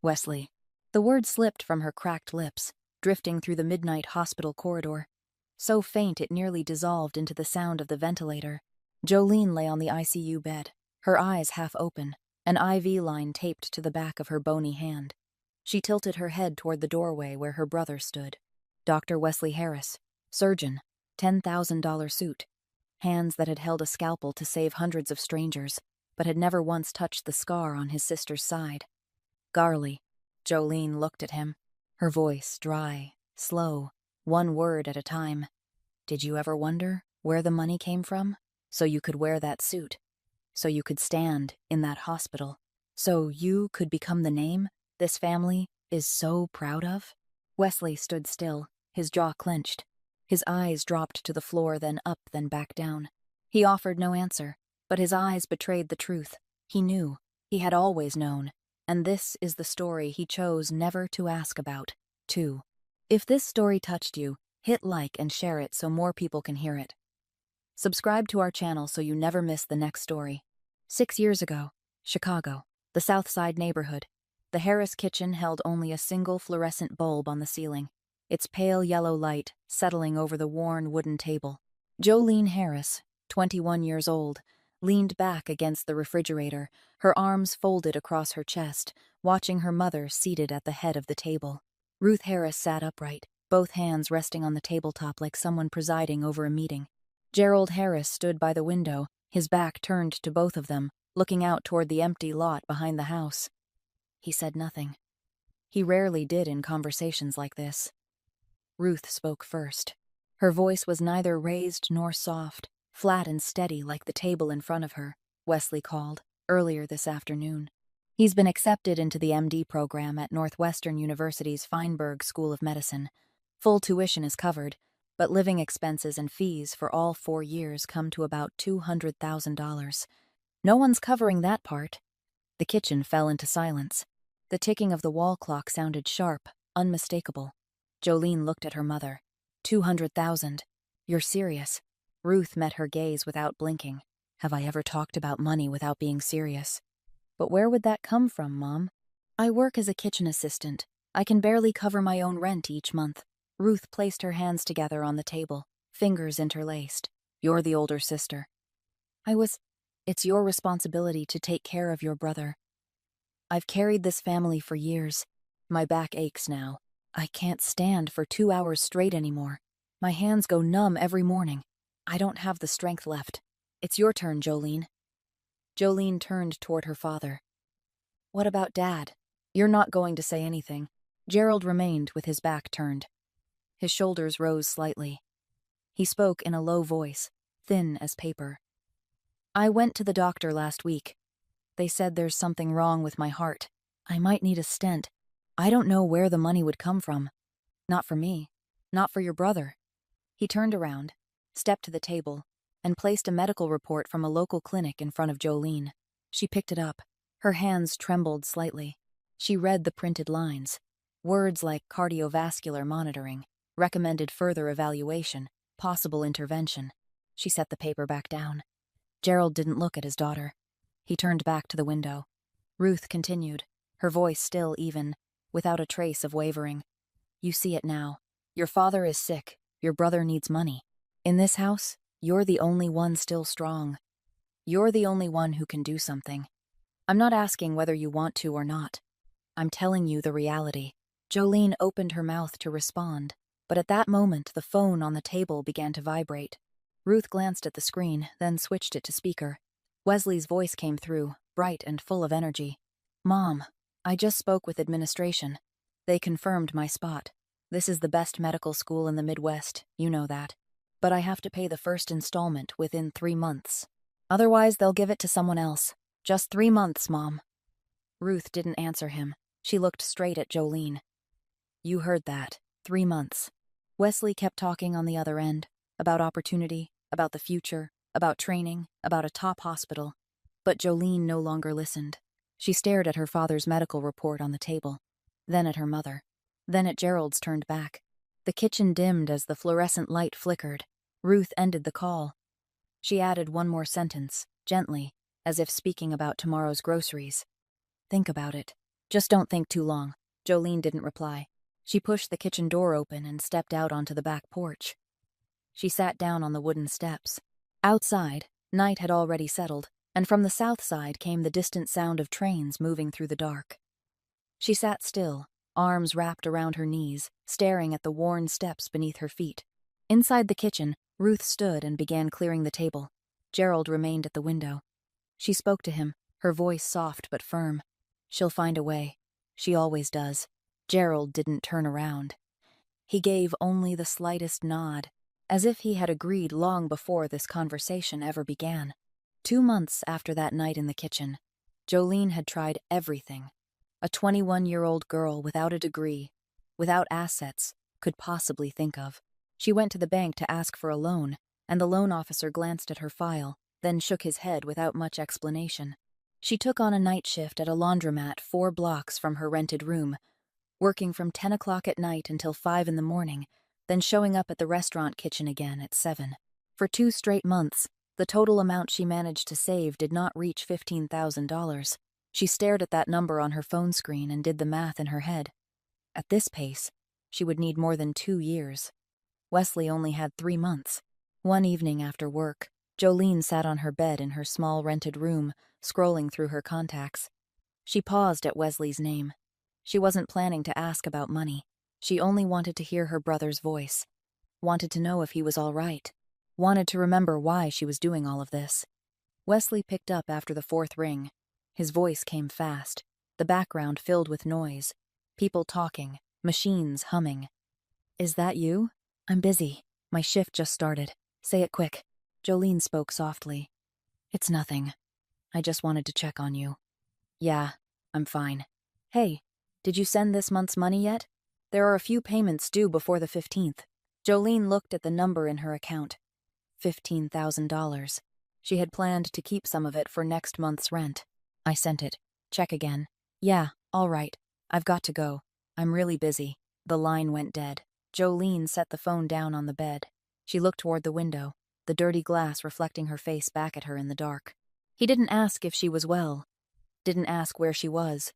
Wesley. The word slipped from her cracked lips, drifting through the midnight hospital corridor. So faint it nearly dissolved into the sound of the ventilator. Jolene lay on the ICU bed, her eyes half open, an IV line taped to the back of her bony hand. She tilted her head toward the doorway where her brother stood. Dr. Wesley Harris, surgeon, $10,000 suit. Hands that had held a scalpel to save hundreds of strangers, but had never once touched the scar on his sister's side. Garly. Jolene looked at him, her voice dry, slow, one word at a time. Did you ever wonder where the money came from? So you could wear that suit. So you could stand in that hospital. So you could become the name this family is so proud of? Wesley stood still, his jaw clenched. His eyes dropped to the floor, then up, then back down. He offered no answer, but his eyes betrayed the truth. He knew. He had always known. And this is the story he chose never to ask about, too. If this story touched you, hit like and share it so more people can hear it. Subscribe to our channel so you never miss the next story. 6 years ago, Chicago, the South Side neighborhood. The Harris kitchen held only a single fluorescent bulb on the ceiling, its pale yellow light settling over the worn wooden table. Jolene Harris, 21 years old, leaned back against the refrigerator, her arms folded across her chest, watching her mother seated at the head of the table. Ruth Harris sat upright, both hands resting on the tabletop like someone presiding over a meeting. Gerald Harris stood by the window, his back turned to both of them, looking out toward the empty lot behind the house. He said nothing. He rarely did in conversations like this. Ruth spoke first. Her voice was neither raised nor soft, flat and steady like the table in front of her, Wesley called, earlier this afternoon. He's been accepted into the MD program at Northwestern University's Feinberg School of Medicine. Full tuition is covered, but living expenses and fees for all 4 years come to about $200,000. No one's covering that part. The kitchen fell into silence. The ticking of the wall clock sounded sharp, unmistakable. Jolene looked at her mother. 200,000. You're serious? Ruth met her gaze without blinking. Have I ever talked about money without being serious? But where would that come from, Mom? I work as a kitchen assistant. I can barely cover my own rent each month. Ruth placed her hands together on the table, fingers interlaced. You're the older sister. It's your responsibility to take care of your brother. I've carried this family for years. My back aches now. I can't stand for 2 hours straight anymore. My hands go numb every morning. I don't have the strength left. It's your turn, Jolene. Jolene turned toward her father. What about Dad? You're not going to say anything. Gerald remained with his back turned. His shoulders rose slightly. He spoke in a low voice, thin as paper. I went to the doctor last week. They said there's something wrong with my heart. I might need a stent. I don't know where the money would come from. Not for me. Not for your brother. He turned around, stepped to the table, and placed a medical report from a local clinic in front of Jolene. She picked it up. Her hands trembled slightly. She read the printed lines. Words like cardiovascular monitoring, recommended further evaluation, possible intervention. She set the paper back down. Gerald didn't look at his daughter. He turned back to the window. Ruth continued, her voice still even, without a trace of wavering. You see it now. Your father is sick. Your brother needs money. In this house, you're the only one still strong. You're the only one who can do something. I'm not asking whether you want to or not. I'm telling you the reality. Jolene opened her mouth to respond, but at that moment the phone on the table began to vibrate. Ruth glanced at the screen, then switched it to speaker. Wesley's voice came through, bright and full of energy. Mom, I just spoke with administration. They confirmed my spot. This is the best medical school in the Midwest, you know that. But I have to pay the first installment within 3 months. Otherwise, they'll give it to someone else. Just 3 months, Mom. Ruth didn't answer him. She looked straight at Jolene. You heard that. 3 months. Wesley kept talking on the other end, about opportunity, about the future, about training, about a top hospital. But Jolene no longer listened. She stared at her father's medical report on the table, then at her mother, then at Gerald's turned back. The kitchen dimmed as the fluorescent light flickered. Ruth ended the call. She added one more sentence, gently, as if speaking about tomorrow's groceries. Think about it. Just don't think too long. Jolene didn't reply. She pushed the kitchen door open and stepped out onto the back porch. She sat down on the wooden steps. Outside, night had already settled, and from the south side came the distant sound of trains moving through the dark. She sat still, arms wrapped around her knees, staring at the worn steps beneath her feet. Inside the kitchen, Ruth stood and began clearing the table. Gerald remained at the window. She spoke to him, her voice soft but firm. She'll find a way. She always does. Gerald didn't turn around. He gave only the slightest nod, as if he had agreed long before this conversation ever began. 2 months after that night in the kitchen, Jolene had tried everything a 21-year-old girl without a degree, without assets, could possibly think of. She went to the bank to ask for a loan, and the loan officer glanced at her file, then shook his head without much explanation. She took on a night shift at a laundromat 4 blocks from her rented room, working from 10 o'clock at night until 5 in the morning, then showing up at the restaurant kitchen again at 7. For 2 straight months, the total amount she managed to save did not reach $15,000. She stared at that number on her phone screen and did the math in her head. At this pace, she would need more than 2 years. Wesley only had 3 months. One evening after work, Jolene sat on her bed in her small rented room, scrolling through her contacts. She paused at Wesley's name. She wasn't planning to ask about money. She only wanted to hear her brother's voice. Wanted to know if he was all right. Wanted to remember why she was doing all of this. Wesley picked up after the 4th ring. His voice came fast, the background filled with noise. People talking, machines humming. "Is that you? I'm busy. My shift just started. Say it quick." Jolene spoke softly. "It's nothing. I just wanted to check on you." "Yeah, I'm fine." "Hey, did you send this month's money yet? There are a few payments due before the 15th. Jolene looked at the number in her account. $15,000. She had planned to keep some of it for next month's rent. "I sent it. Check again." "Yeah, all right. I've got to go. I'm really busy." The line went dead. Jolene set the phone down on the bed. She looked toward the window, the dirty glass reflecting her face back at her in the dark. He didn't ask if she was well. Didn't ask where she was.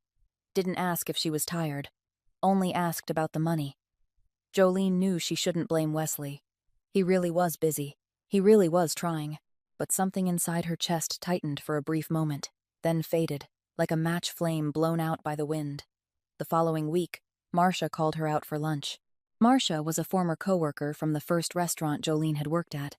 Didn't ask if she was tired. Only asked about the money. Jolene knew she shouldn't blame Wesley. He really was busy. He really was trying. But something inside her chest tightened for a brief moment, then faded, like a match flame blown out by the wind. The following week, Marcia called her out for lunch. Marcia was a former coworker from the first restaurant Jolene had worked at.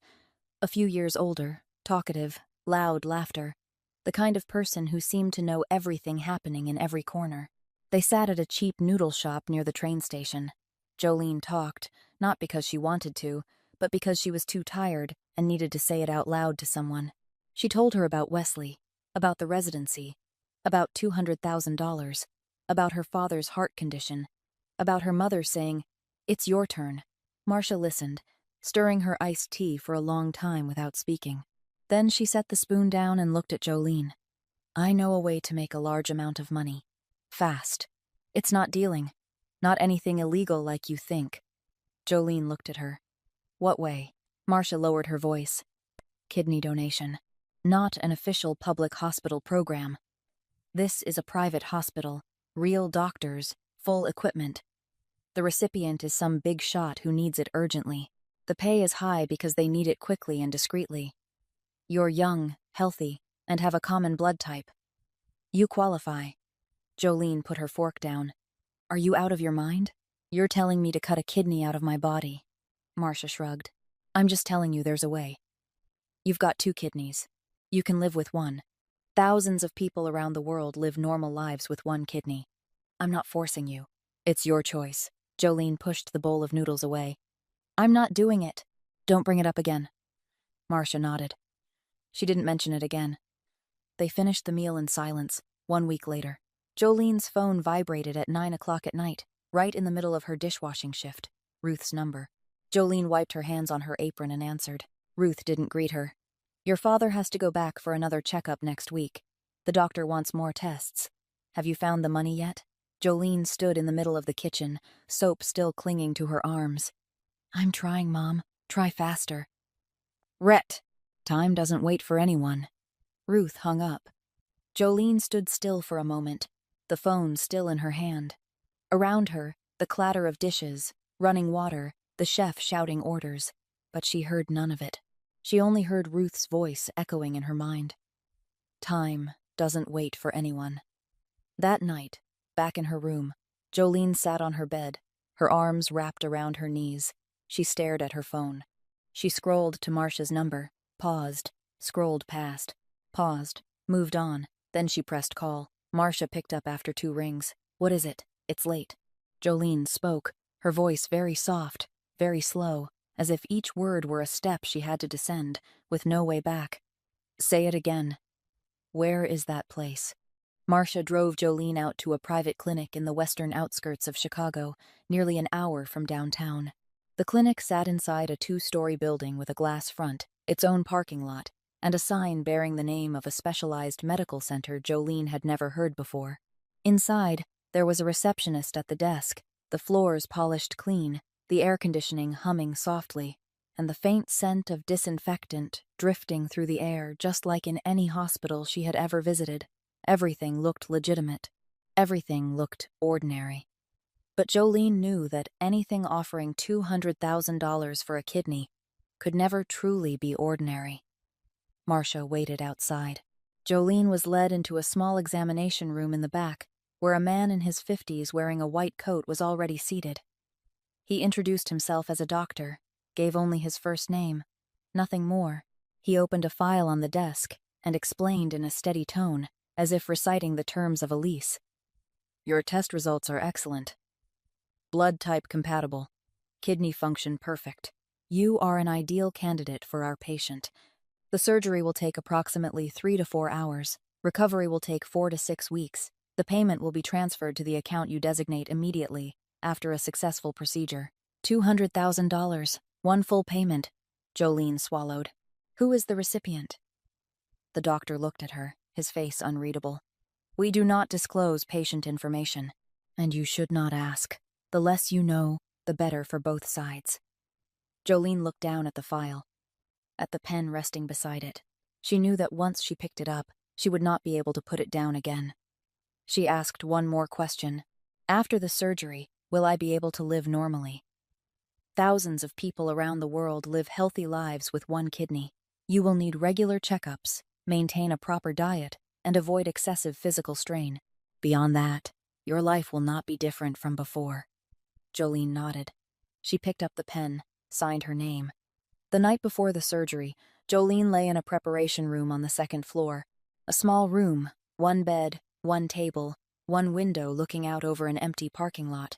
A few years older, talkative, loud laughter. The kind of person who seemed to know everything happening in every corner. They sat at a cheap noodle shop near the train station. Jolene talked, not because she wanted to, but because she was too tired and needed to say it out loud to someone. She told her about Wesley, about the residency, about $200,000, about her father's heart condition, about her mother saying, "It's your turn." Marcia listened, stirring her iced tea for a long time without speaking. Then she set the spoon down and looked at Jolene. "I know a way to make a large amount of money. Fast. It's not dealing. Not anything illegal like you think." Jolene looked at her. "What way?" Marcia lowered her voice. "Kidney donation. Not an official public hospital program. This is a private hospital, real doctors, full equipment. The recipient is some big shot who needs it urgently. The pay is high because they need it quickly and discreetly. You're young, healthy, and have a common blood type. You qualify." Jolene put her fork down. "Are you out of your mind? You're telling me to cut a kidney out of my body." Marcia shrugged. "I'm just telling you there's a way. You've got 2 kidneys. You can live with one. Thousands of people around the world live normal lives with 1 kidney. I'm not forcing you. It's your choice." Jolene pushed the bowl of noodles away. "I'm not doing it. Don't bring it up again." Marcia nodded. She didn't mention it again. They finished the meal in silence, 1 week later. Jolene's phone vibrated at 9 o'clock at night, right in the middle of her dishwashing shift. Ruth's number. Jolene wiped her hands on her apron and answered. Ruth didn't greet her. "Your father has to go back for another checkup next week. The doctor wants more tests. Have you found the money yet?" Jolene stood in the middle of the kitchen, soap still clinging to her arms. "I'm trying, Mom. Try faster." "Rhett! Time doesn't wait for anyone." Ruth hung up. Jolene stood still for a moment, the phone still in her hand. Around her, the clatter of dishes, running water, the chef shouting orders, but she heard none of it. She only heard Ruth's voice echoing in her mind. Time doesn't wait for anyone. That night, back in her room, Jolene sat on her bed, her arms wrapped around her knees. She stared at her phone. She scrolled to Marcia's number, paused, scrolled past, paused, moved on, then she pressed call. Marcia picked up after 2 rings. "What is it? It's late." Jolene spoke, her voice very soft, very slow, as if each word were a step she had to descend, with no way back. "Say it again." "Where is that place?" Marcia drove Jolene out to a private clinic in the western outskirts of Chicago, nearly an hour from downtown. The clinic sat inside a 2-story building with a glass front, its own parking lot, and a sign bearing the name of a specialized medical center Jolene had never heard before. Inside, there was a receptionist at the desk, the floors polished clean, the air conditioning humming softly, and the faint scent of disinfectant drifting through the air just like in any hospital she had ever visited. Everything looked legitimate. Everything looked ordinary. But Jolene knew that anything offering $200,000 for a kidney could never truly be ordinary. Marcia waited outside. Jolene was led into a small examination room in the back, where a man in his 50s wearing a white coat was already seated. He introduced himself as a doctor, gave only his first name, nothing more. He opened a file on the desk and explained in a steady tone, as if reciting the terms of a lease. "Your test results are excellent. Blood type compatible. Kidney function perfect. You are an ideal candidate for our patient. The surgery will take approximately 3 to 4 hours. Recovery will take 4 to 6 weeks. The payment will be transferred to the account you designate immediately after a successful procedure. $200,000. One full payment." Jolene swallowed. "Who is the recipient?" The doctor looked at her, his face unreadable. "We do not disclose patient information, and you should not ask. The less you know, the better for both sides." Jolene looked down at the file, at the pen resting beside it. She knew that once she picked it up, she would not be able to put it down again. She asked one more question. "After the surgery, will I be able to live normally?" Thousands of people around the world live healthy lives with one kidney. You will need regular checkups, maintain a proper diet, and avoid excessive physical strain. Beyond that, your life will not be different from before. Jolene nodded. She picked up the pen, signed her name. The night before the surgery, Jolene lay in a preparation room on the 2nd floor. A small room, 1 bed, 1 table, 1 window looking out over an empty parking lot.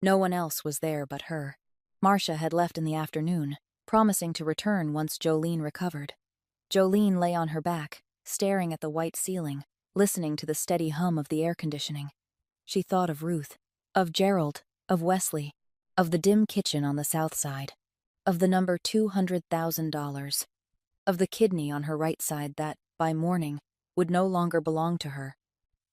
No one else was there but her. Marcia had left in the afternoon, promising to return once Jolene recovered. Jolene lay on her back, staring at the white ceiling, listening to the steady hum of the air conditioning. She thought of Ruth, of Gerald, of Wesley, of the dim kitchen on the south side, of the number $200,000, of the kidney on her right side that, by morning, would no longer belong to her.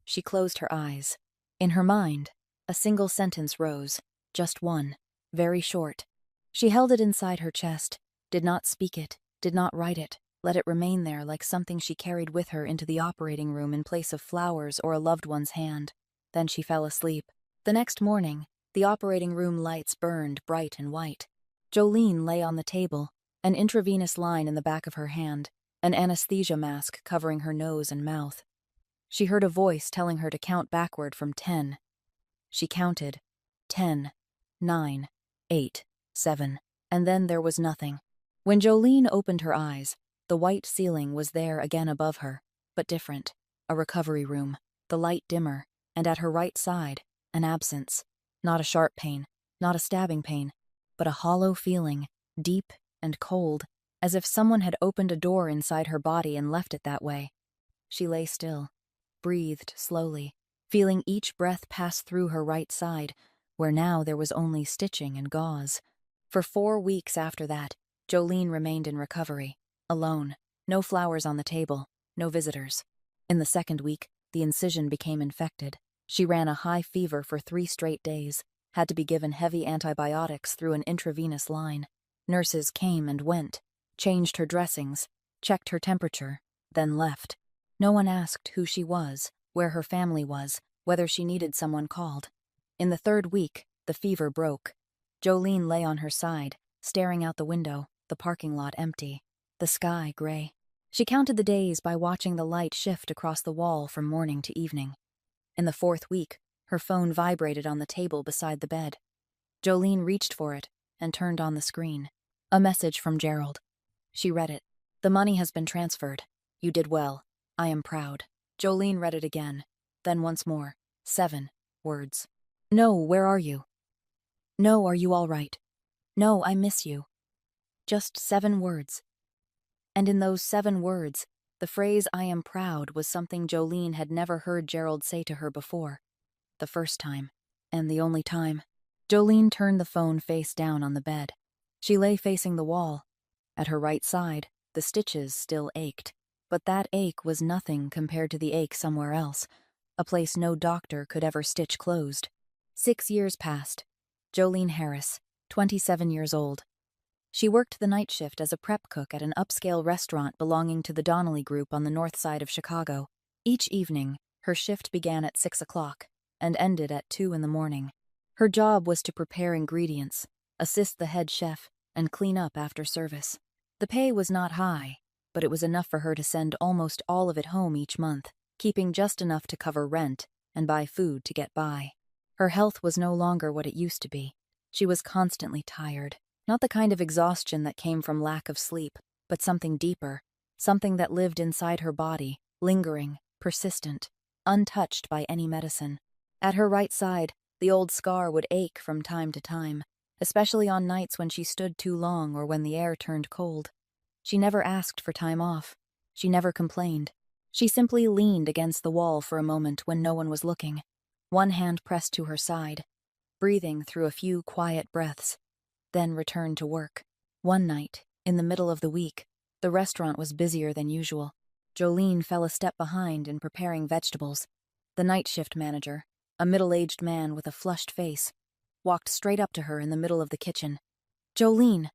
She closed her eyes. In her mind, a single sentence rose, just one, very short. She held it inside her chest, did not speak it, did not write it, let it remain there like something she carried with her into the operating room in place of flowers or a loved one's hand. Then she fell asleep. The next morning, the operating room lights burned bright and white. Jolene lay on the table, an intravenous line in the back of her hand, an anesthesia mask covering her nose and mouth. She heard a voice telling her to count backward from 10. She counted. 10, 9, 8, 7, and then there was nothing. When Jolene opened her eyes, the white ceiling was there again above her, but different. A recovery room, the light dimmer, and at her right side, an absence. Not a sharp pain, not a stabbing pain, but a hollow feeling, deep and cold, as if someone had opened a door inside her body and left it that way. She lay still, breathed slowly, feeling each breath pass through her right side, where now there was only stitching and gauze. For 4 weeks after that, Jolene remained in recovery, alone, no flowers on the table, no visitors. In the 2nd week, the incision became infected. She ran a high fever for 3 straight days, had to be given heavy antibiotics through an intravenous line. Nurses came and went, changed her dressings, checked her temperature, then left. No one asked who she was, where her family was, Whether she needed someone called. In the third week, the fever broke. Jolene lay on her side, staring out the window, the parking lot empty, the sky gray. She counted the days by watching the light shift across the wall from morning to evening. In the fourth week, her phone vibrated on the table beside the bed. Jolene reached for it and turned on the screen. A message from Gerald. She read it. "The money has been transferred. You did well. I am proud." Jolene read it again, then once more. 7 words. "No, where are you? No, are you all right? No, I miss you." Just 7 words. And in those 7 words, the phrase "I am proud" was something Jolene had never heard Gerald say to her before. The first time. And the only time. Jolene turned the phone face down on the bed. She lay facing the wall. At her right side, the stitches still ached. But that ache was nothing compared to the ache somewhere else, a place no doctor could ever stitch closed. 6 years passed. Jolene Harris, 27 years old. She worked the night shift as a prep cook at an upscale restaurant belonging to the Donnelly Group on the north side of Chicago. Each evening, her shift began at 6 o'clock and ended at 2 in the morning. Her job was to prepare ingredients, assist the head chef, and clean up after service. The pay was not high, but it was enough for her to send almost all of it home each month, keeping just enough to cover rent and buy food to get by. Her health was no longer what it used to be. She was constantly tired. Not the kind of exhaustion that came from lack of sleep, but something deeper, something that lived inside her body, lingering, persistent, untouched by any medicine. At her right side, the old scar would ache from time to time, especially on nights when she stood too long or when the air turned cold. She never asked for time off. She never complained. She simply leaned against the wall for a moment when no one was looking, one hand pressed to her side, breathing through a few quiet breaths, then returned to work. One night, in the middle of the week, the restaurant was busier than usual. Jolene fell a step behind in preparing vegetables. The night shift manager, a middle-aged man with a flushed face, walked straight up to her in the middle of the kitchen. "Jolene,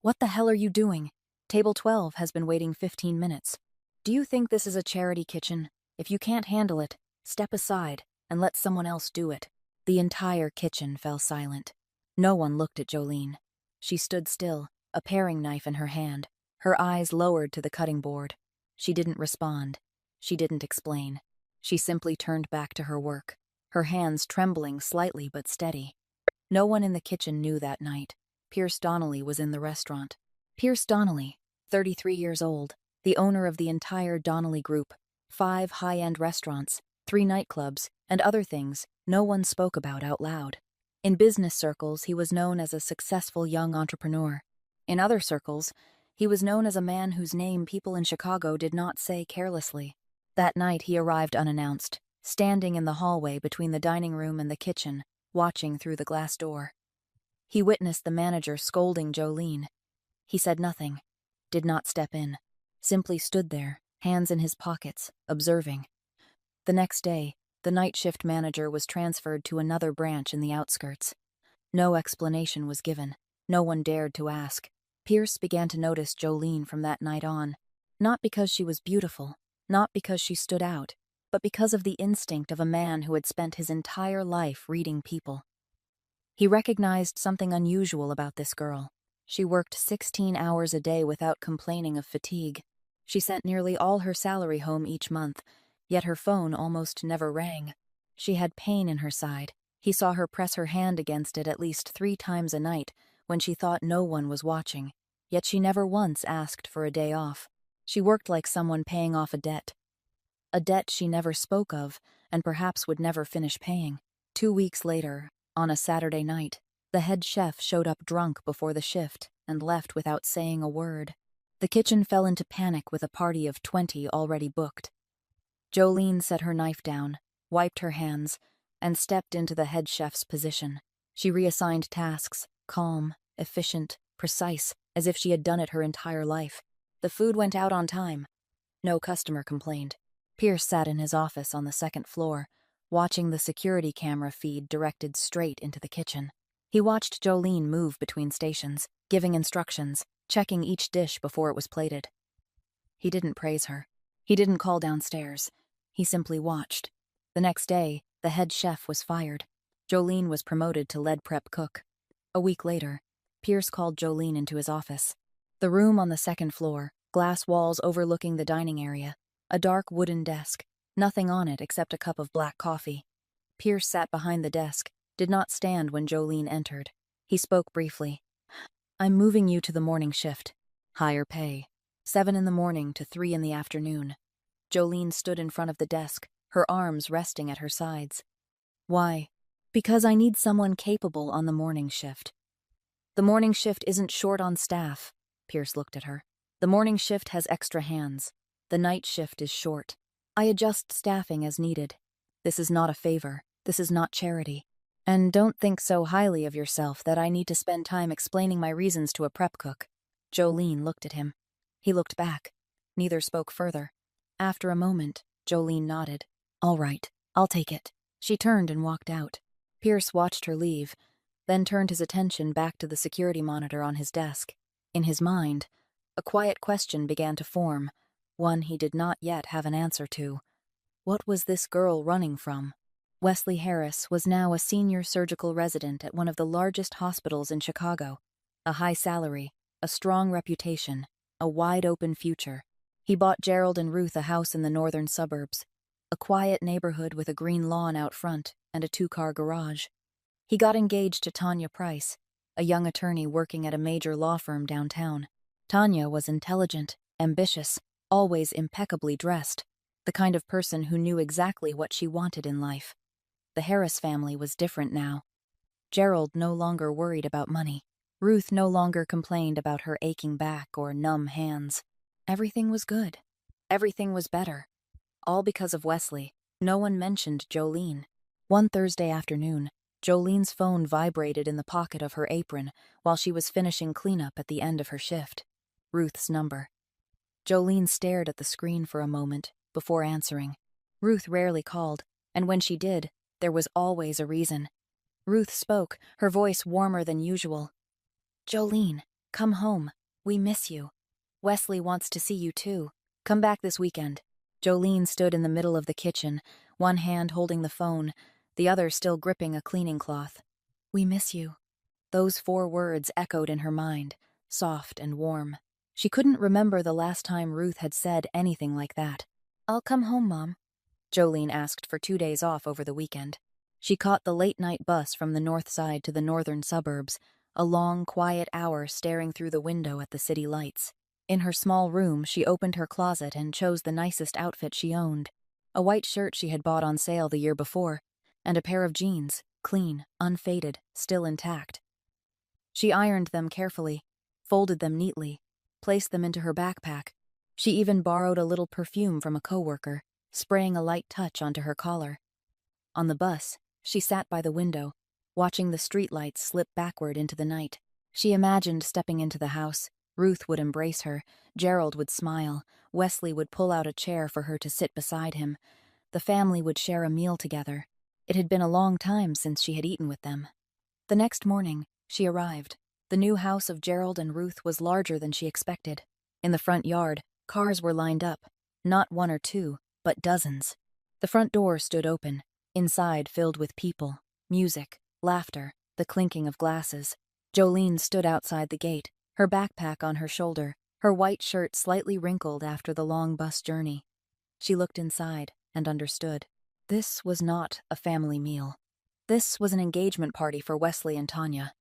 what the hell are you doing? Table 12 has been waiting 15 minutes. Do you think this is a charity kitchen? If you can't handle it, step aside and let someone else do it." The entire kitchen fell silent. No one looked at Jolene. She stood still, a paring knife in her hand, her eyes lowered to the cutting board. She didn't respond. She didn't explain. She simply turned back to her work, her hands trembling slightly but steady. No one in the kitchen knew that night. Pierce Donnelly was in the restaurant. Pierce Donnelly, 33 years old, the owner of the entire Donnelly Group, 5 high-end restaurants, 3 nightclubs, and other things no one spoke about out loud. In business circles, he was known as a successful young entrepreneur. In other circles, he was known as a man whose name people in Chicago did not say carelessly. That night he arrived unannounced, standing in the hallway between the dining room and the kitchen, watching through the glass door. He witnessed the manager scolding Jolene. He said nothing, did not step in, simply stood there, hands in his pockets, observing. The next day, the night shift manager was transferred to another branch in the outskirts. No explanation was given. No one dared to ask. Pierce began to notice Jolene from that night on, not because she was beautiful, not because she stood out, but because of the instinct of a man who had spent his entire life reading people. He recognized something unusual about this girl. She worked 16 hours a day without complaining of fatigue. She sent nearly all her salary home each month, yet her phone almost never rang. She had pain in her side. He saw her press her hand against it at least 3 times a night when she thought no one was watching, yet she never once asked for a day off. She worked like someone paying off a debt she never spoke of and perhaps would never finish paying. 2 weeks later, on a Saturday night, the head chef showed up drunk before the shift and left without saying a word. The kitchen fell into panic with a party of 20 already booked. Jolene set her knife down, wiped her hands, and stepped into the head chef's position. She reassigned tasks, calm, efficient, precise, as if she had done it her entire life. The food went out on time. No customer complained. Pierce sat in his office on the 2nd floor, watching the security camera feed directed straight into the kitchen. He watched Jolene move between stations, giving instructions, checking each dish before it was plated. He didn't praise her. He didn't call downstairs. He simply watched. The next day, The head chef was fired. Jolene was promoted to lead prep cook. A week later, Pierce called Jolene into his office. The room on the second floor, glass walls overlooking the dining area, a dark wooden desk, nothing on it except a cup of black coffee. Pierce sat behind the desk, did not stand when Jolene entered. He spoke briefly. "I'm moving you to the morning shift. Higher pay. 7 in the morning to 3 in the afternoon." Jolene stood in front of the desk, her arms resting at her sides. "Why?" "Because I need someone capable on the morning shift." "The morning shift isn't short on staff." Pierce looked at her. "The morning shift has extra hands. The night shift is short. I adjust staffing as needed. This is not a favor. This is not charity. And don't think so highly of yourself that I need to spend time explaining my reasons to a prep cook." Jolene looked at him. He looked back. Neither spoke further. After a moment, Jolene nodded. "All right, I'll take it." She turned and walked out. Pierce watched her leave, then turned his attention back to the security monitor on his desk. In his mind, a quiet question began to form, one he did not yet have an answer to. What was this girl running from? Wesley Harris was now a senior surgical resident at one of the largest hospitals in Chicago. A high salary, a strong reputation, a wide-open future. He bought Gerald and Ruth a house in the northern suburbs, a quiet neighborhood with a green lawn out front and a 2-car garage. He got engaged to Tanya Price, a young attorney working at a major law firm downtown. Tanya was intelligent, ambitious, always impeccably dressed, the kind of person who knew exactly what she wanted in life. The Harris family was different now. Gerald no longer worried about money. Ruth no longer complained about her aching back or numb hands. Everything was good. Everything was better. All because of Wesley. No one mentioned Jolene. One Thursday afternoon, Jolene's phone vibrated in the pocket of her apron while she was finishing cleanup at the end of her shift. Ruth's number. Jolene stared at the screen for a moment before answering. Ruth rarely called, and when she did, there was always a reason. Ruth spoke, her voice warmer than usual. "Jolene, come home. We miss you. Wesley wants to see you too. Come back this weekend." Jolene stood in the middle of the kitchen, one hand holding the phone, the other still gripping a cleaning cloth. "We miss you." Those 4 words echoed in her mind, soft and warm. She couldn't remember the last time Ruth had said anything like that. "I'll come home, Mom." Jolene asked for 2 days off over the weekend. She caught the late-night bus from the north side to the northern suburbs, a long, quiet hour staring through the window at the city lights. In her small room, she opened her closet and chose the nicest outfit she owned. A white shirt she had bought on sale the year before, and a pair of jeans, clean, unfaded, still intact. She ironed them carefully, folded them neatly, placed them into her backpack. She even borrowed a little perfume from a coworker, spraying a light touch onto her collar. On the bus, she sat by the window, watching the streetlights slip backward into the night. She imagined stepping into the house. Ruth would embrace her, Gerald would smile, Wesley would pull out a chair for her to sit beside him. The family would share a meal together. It had been a long time since she had eaten with them. The next morning, she arrived. The new house of Gerald and Ruth was larger than she expected. In the front yard, cars were lined up, not 1 or 2, but dozens. The front door stood open, inside filled with people, music, laughter, the clinking of glasses. Jolene stood outside the gate, her backpack on her shoulder, her white shirt slightly wrinkled after the long bus journey. She looked inside and understood. This was not a family meal. This was an engagement party for Wesley and Tanya.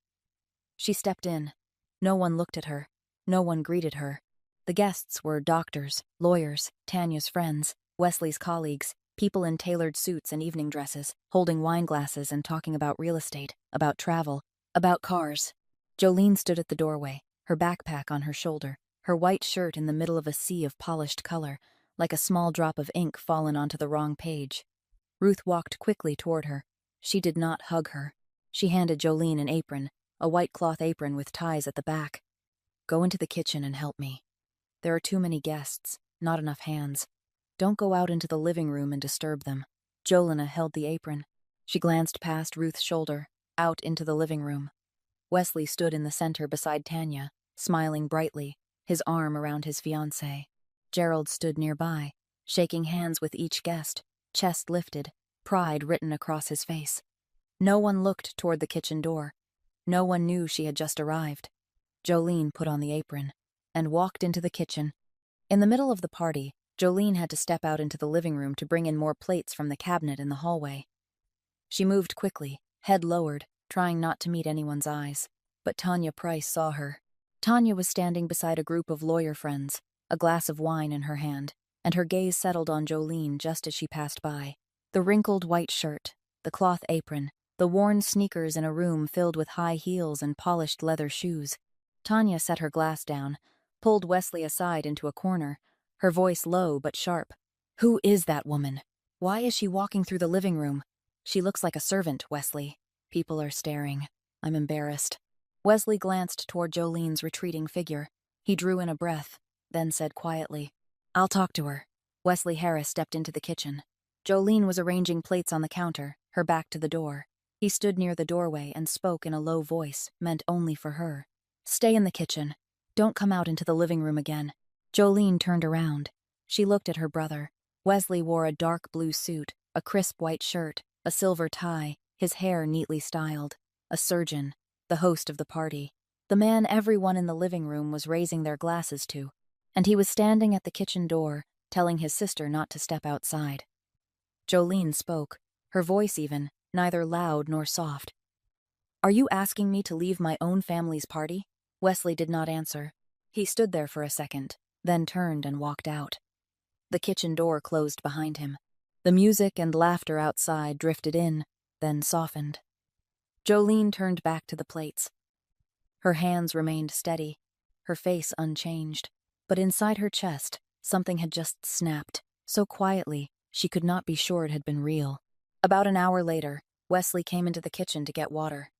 She stepped in. No one looked at her. No one greeted her. The guests were doctors, lawyers, Tanya's friends, Wesley's colleagues, people in tailored suits and evening dresses, holding wine glasses and talking about real estate, about travel, about cars. Jolene stood at the doorway, her backpack on her shoulder, her white shirt in the middle of a sea of polished color, like a small drop of ink fallen onto the wrong page. Ruth walked quickly toward her. She did not hug her. She handed Jolene an apron, a white cloth apron with ties at the back. "Go into the kitchen and help me. There are too many guests, not enough hands. Don't go out into the living room and disturb them." Jolene held the apron. She glanced past Ruth's shoulder, out into the living room. Wesley stood in the center beside Tanya, smiling brightly, his arm around his fiancée. Gerald stood nearby, shaking hands with each guest, chest lifted, pride written across his face. No one looked toward the kitchen door. No one knew she had just arrived. Jolene put on the apron and walked into the kitchen. In the middle of the party, Jolene had to step out into the living room to bring in more plates from the cabinet in the hallway. She moved quickly, head lowered, trying not to meet anyone's eyes. But Tanya Price saw her. Tanya was standing beside a group of lawyer friends, a glass of wine in her hand, and her gaze settled on Jolene just as she passed by. The wrinkled white shirt, the cloth apron, the worn sneakers in a room filled with high heels and polished leather shoes. Tanya set her glass down, pulled Wesley aside into a corner, her voice low but sharp. "Who is that woman? Why is she walking through the living room? She looks like a servant, Wesley. People are staring. I'm embarrassed." Wesley glanced toward Jolene's retreating figure. He drew in a breath, then said quietly, "I'll talk to her." Wesley Harris stepped into the kitchen. Jolene was arranging plates on the counter, her back to the door. He stood near the doorway and spoke in a low voice, meant only for her. "Stay in the kitchen. Don't come out into the living room again." Jolene turned around. She looked at her brother. Wesley wore a dark blue suit, a crisp white shirt, a silver tie, his hair neatly styled. A surgeon, the host of the party. The man everyone in the living room was raising their glasses to. And he was standing at the kitchen door, telling his sister not to step outside. Jolene spoke, her voice even, neither loud nor soft. "Are you asking me to leave my own family's party?" Wesley did not answer. He stood there for a second, then turned and walked out. The kitchen door closed behind him. The music and laughter outside drifted in, then softened. Jolene turned back to the plates. Her hands remained steady, her face unchanged. But inside her chest, something had just snapped, so quietly she could not be sure it had been real. About an hour later, Wesley came into the kitchen to get water.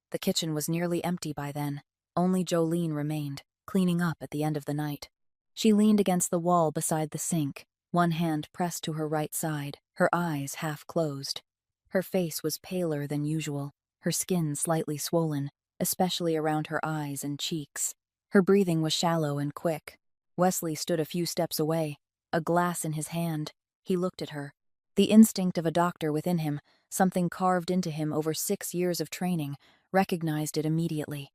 The kitchen was nearly empty by then. Only Jolene remained, cleaning up at the end of the night. She leaned against the wall beside the sink, one hand pressed to her right side, her eyes half closed. Her face was paler than usual, her skin slightly swollen, especially around her eyes and cheeks. Her breathing was shallow and quick. Wesley stood a few steps away, a glass in his hand. He looked at her. The instinct of a doctor within him, something carved into him over 6 years of training, recognized it immediately.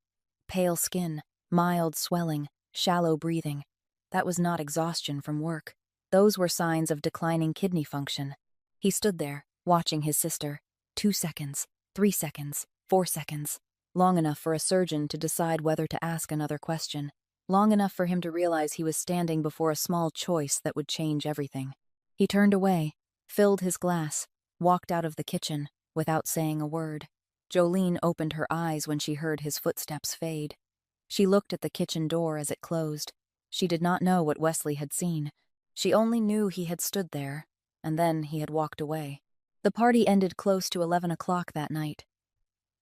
Pale skin, mild swelling, shallow breathing. That was not exhaustion from work. Those were signs of declining kidney function. He stood there, watching his sister. 2 seconds, 3 seconds, 4 seconds. Long enough for a surgeon to decide whether to ask another question. Long enough for him to realize he was standing before a small choice that would change everything. He turned away, filled his glass, walked out of the kitchen, without saying a word. Jolene opened her eyes when she heard his footsteps fade. She looked at the kitchen door as it closed. She did not know what Wesley had seen. She only knew he had stood there, and then he had walked away. The party ended close to 11 o'clock that night.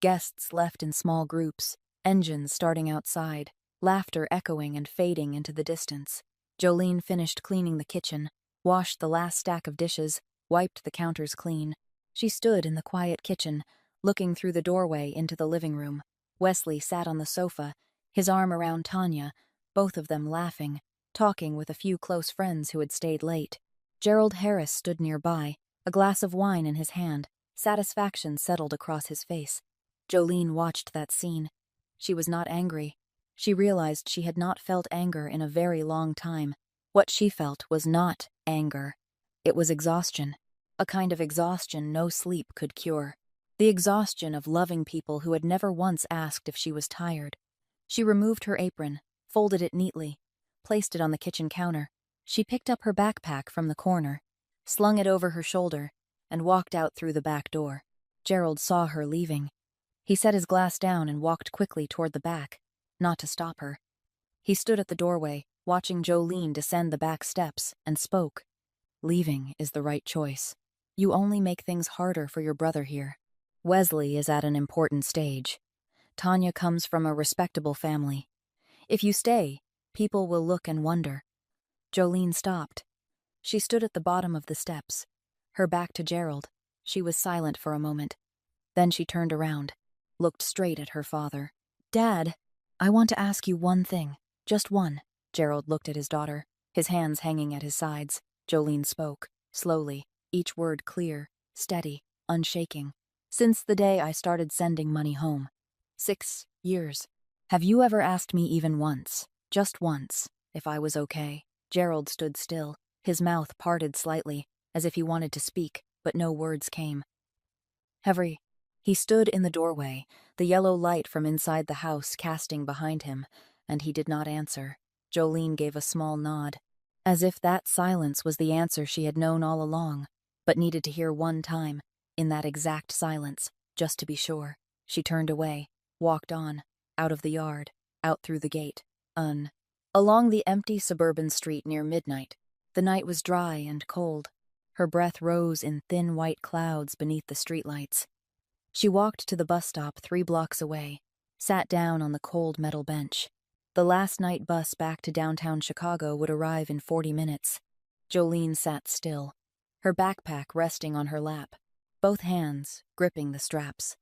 Guests left in small groups, engines starting outside, laughter echoing and fading into the distance. Jolene finished cleaning the kitchen, washed the last stack of dishes, wiped the counters clean. She stood in the quiet kitchen, looking through the doorway into the living room. Wesley sat on the sofa, his arm around Tanya, both of them laughing, talking with a few close friends who had stayed late. Gerald Harris stood nearby, a glass of wine in his hand. Satisfaction settled across his face. Jolene watched that scene. She was not angry. She realized she had not felt anger in a very long time. What she felt was not anger. It was exhaustion. A kind of exhaustion no sleep could cure. The exhaustion of loving people who had never once asked if she was tired. She removed her apron, folded it neatly, placed it on the kitchen counter. She picked up her backpack from the corner, slung it over her shoulder, and walked out through the back door. Gerald saw her leaving. He set his glass down and walked quickly toward the back, not to stop her. He stood at the doorway, watching Jolene descend the back steps, and spoke. "Leaving is the right choice. You only make things harder for your brother here. Wesley is at an important stage. Tanya comes from a respectable family. If you stay, people will look and wonder." Jolene stopped. She stood at the bottom of the steps, her back to Gerald. She was silent for a moment. Then she turned around, looked straight at her father. "Dad, I want to ask you one thing, just one." Gerald looked at his daughter, his hands hanging at his sides. Jolene spoke, slowly, each word clear. steady, unshaking. Since the day I started sending money home. 6 years. Have you ever asked me even once, just once, if I was okay? Gerald stood still, his mouth parted slightly, as if he wanted to speak, but no words came. Henry. He stood in the doorway, the yellow light from inside the house casting behind him, and he did not answer. Jolene gave a small nod, as if that silence was the answer she had known all along, but needed to hear one time, in that exact silence, just to be sure. She turned away, walked on, out of the yard, out through the gate, along the empty suburban street near midnight. The night was dry and cold. Her breath rose in thin white clouds beneath the streetlights. She walked to the bus stop 3 blocks away, sat down on the cold metal bench. The last night bus back to downtown Chicago would arrive in 40 minutes. Jolene sat still, her backpack resting on her lap, both hands gripping the straps.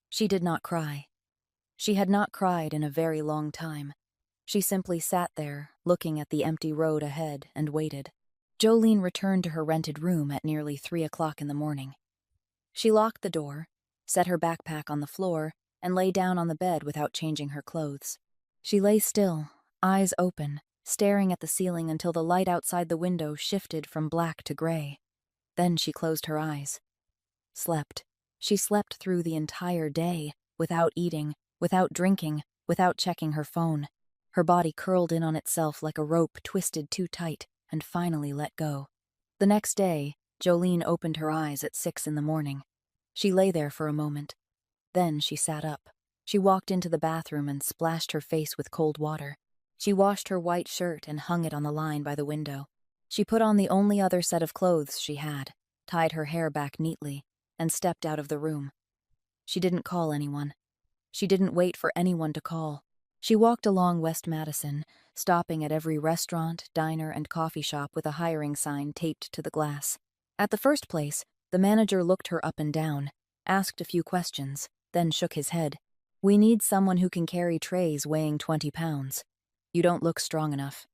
She did not cry. She had not cried in a very long time. She simply sat there, looking at the empty road ahead, and waited. Jolene returned to her rented room at nearly 3 o'clock in the morning. She locked the door, set her backpack on the floor, and lay down on the bed without changing her clothes. She lay still, eyes open, staring at the ceiling until the light outside the window shifted from black to gray. Then she closed her eyes. Slept. She slept through the entire day, without eating, without drinking, without checking her phone. Her body curled in on itself like a rope twisted too tight, and finally let go. The next day, Jolene opened her eyes at 6 in the morning. She lay there for a moment. Then she sat up. She walked into the bathroom and splashed her face with cold water. She washed her white shirt and hung it on the line by the window. She put on the only other set of clothes she had, tied her hair back neatly, and stepped out of the room. She didn't call anyone. She didn't wait for anyone to call. She walked along West Madison, stopping at every restaurant, diner, and coffee shop with a hiring sign taped to the glass. At the first place, the manager looked her up and down, asked a few questions, then shook his head. "We need someone who can carry trays weighing 20 pounds. You don't look strong enough."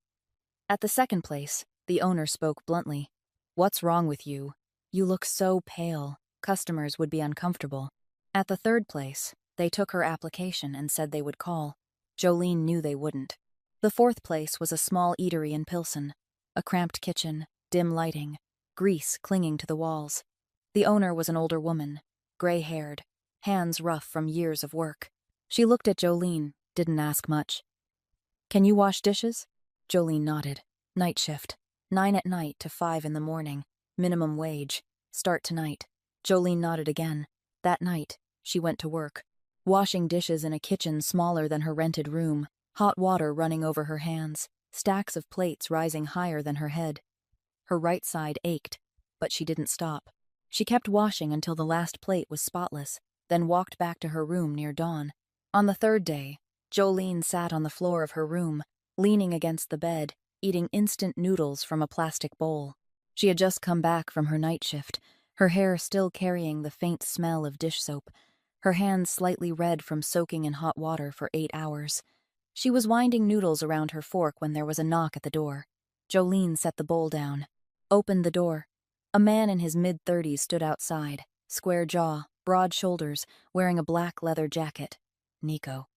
At the second place, the owner spoke bluntly. "What's wrong with you? You look so pale. Customers would be uncomfortable." At the third place, they took her application and said they would call. Jolene knew they wouldn't. The fourth place was a small eatery in Pilsen. A cramped kitchen, dim lighting, grease clinging to the walls. The owner was an older woman, gray-haired, hands rough from years of work. She looked at Jolene, didn't ask much. "Can you wash dishes?" Jolene nodded. "Night shift. 9 at night to 5 in the morning. Minimum wage. Start tonight." Jolene nodded again. That night, she went to work, washing dishes in a kitchen smaller than her rented room, hot water running over her hands, stacks of plates rising higher than her head. Her right side ached, but she didn't stop. She kept washing until the last plate was spotless, then walked back to her room near dawn. On the third day, Jolene sat on the floor of her room, leaning against the bed, eating instant noodles from a plastic bowl. She had just come back from her night shift, her hair still carrying the faint smell of dish soap, her hands slightly red from soaking in hot water for 8 hours. She was winding noodles around her fork when there was a knock at the door. Jolene set the bowl down, opened the door. A man in his mid-30s stood outside, square jaw, broad shoulders, wearing a black leather jacket. Nico.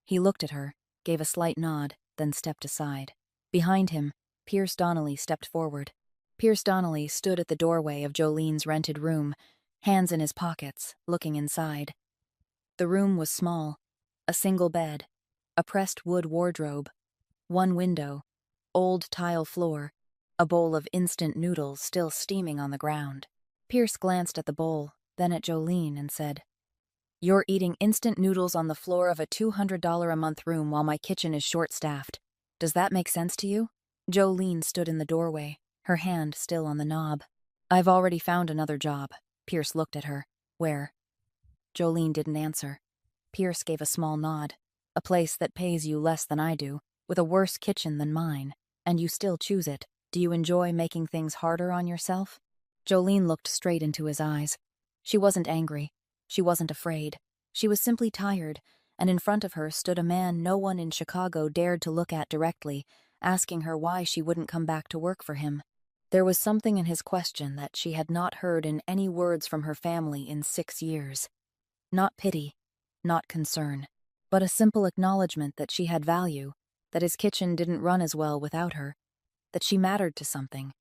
He looked at her, gave a slight nod, then stepped aside. Behind him, Pierce Donnelly stepped forward. Pierce Donnelly stood at the doorway of Jolene's rented room, hands in his pockets, looking inside. The room was small. A single bed, a pressed wood wardrobe, one window, old tile floor, a bowl of instant noodles still steaming on the ground. Pierce glanced at the bowl, then at Jolene and said, "You're eating instant noodles on the floor of a $200 a month room while my kitchen is short-staffed. Does that make sense to you?" Jolene stood in the doorway, her hand still on the knob. "I've already found another job." Pierce looked at her. "Where?" Jolene didn't answer. Pierce gave a small nod. "A place that pays you less than I do, with a worse kitchen than mine, and you still choose it. Do you enjoy making things harder on yourself?" Jolene looked straight into his eyes. She wasn't angry. She wasn't afraid. She was simply tired, and in front of her stood a man no one in Chicago dared to look at directly, asking her why she wouldn't come back to work for him. There was something in his question that she had not heard in any words from her family in 6 years. Not pity, not concern, but a simple acknowledgement that she had value, that his kitchen didn't run as well without her, that she mattered to something,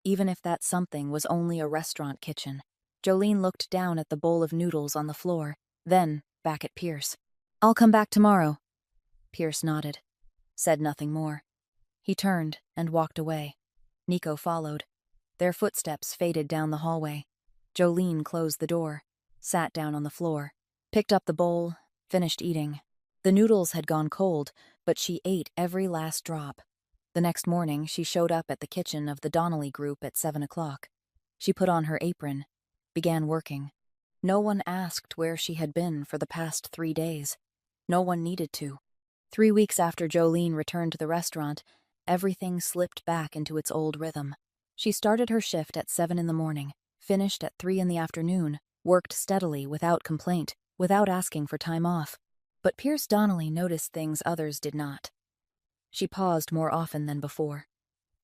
even if that something was only a restaurant kitchen. Jolene looked down at the bowl of noodles on the floor, then back at Pierce. "I'll come back tomorrow." Pierce nodded, said nothing more. He turned and walked away. Nico followed. Their footsteps faded down the hallway. Jolene closed the door, sat down on the floor, picked up the bowl, finished eating. The noodles had gone cold, but she ate every last drop. The next morning, she showed up at the kitchen of the Donnelly Group at 7 o'clock. She put on her apron, began working. No one asked where she had been for the past 3 days. No one needed to. 3 weeks after Jolene returned to the restaurant, everything slipped back into its old rhythm. She started her shift at 7 in the morning, finished at 3 in the afternoon, worked steadily without complaint, without asking for time off. But Pierce Donnelly noticed things others did not. She paused more often than before.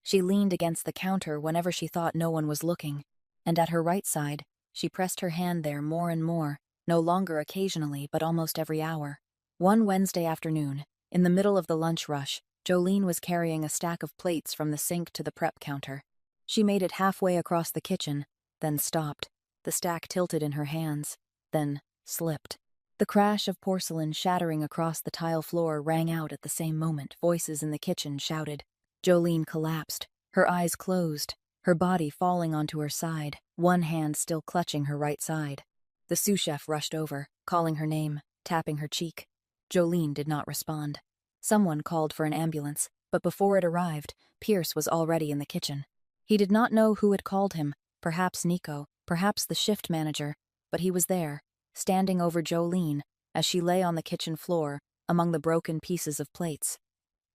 She leaned against the counter whenever she thought no one was looking, and at her right side, she pressed her hand there more and more, no longer occasionally but almost every hour. One Wednesday afternoon, in the middle of the lunch rush, Jolene was carrying a stack of plates from the sink to the prep counter. She made it halfway across the kitchen, then stopped. The stack tilted in her hands, then slipped. The crash of porcelain shattering across the tile floor rang out at the same moment. Voices in the kitchen shouted. Jolene collapsed, her eyes closed, her body falling onto her side, one hand still clutching her right side. The sous chef rushed over, calling her name, tapping her cheek. Jolene did not respond. Someone called for an ambulance, but before it arrived, Pierce was already in the kitchen. He did not know who had called him, perhaps Nico, perhaps the shift manager, but he was there, standing over Jolene as she lay on the kitchen floor among the broken pieces of plates.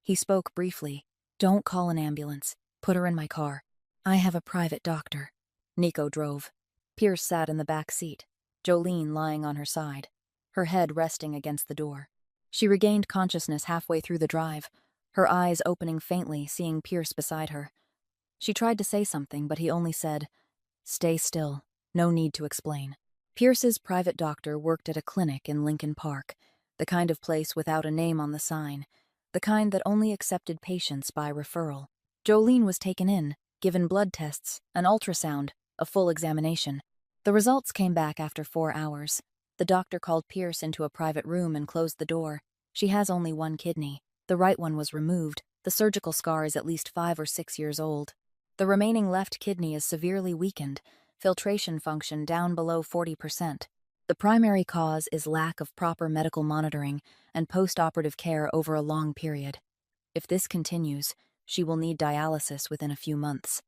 He spoke briefly. "Don't call an ambulance. Put her in my car. I have a private doctor." Nico drove. Pierce sat in the back seat, Jolene lying on her side, her head resting against the door. She regained consciousness halfway through the drive, her eyes opening faintly, seeing Pierce beside her. She tried to say something, but he only said, "Stay still. No need to explain." Pierce's private doctor worked at a clinic in Lincoln Park, the kind of place without a name on the sign, the kind that only accepted patients by referral. Jolene was taken in, given blood tests, an ultrasound, a full examination. The results came back after 4 hours. The doctor called Pierce into a private room and closed the door. "She has only one kidney. The right one was removed. The surgical scar is at least 5 or 6 years old. The remaining left kidney is severely weakened, filtration function down below 40%. The primary cause is lack of proper medical monitoring and post-operative care over a long period. If this continues, she will need dialysis within a few months."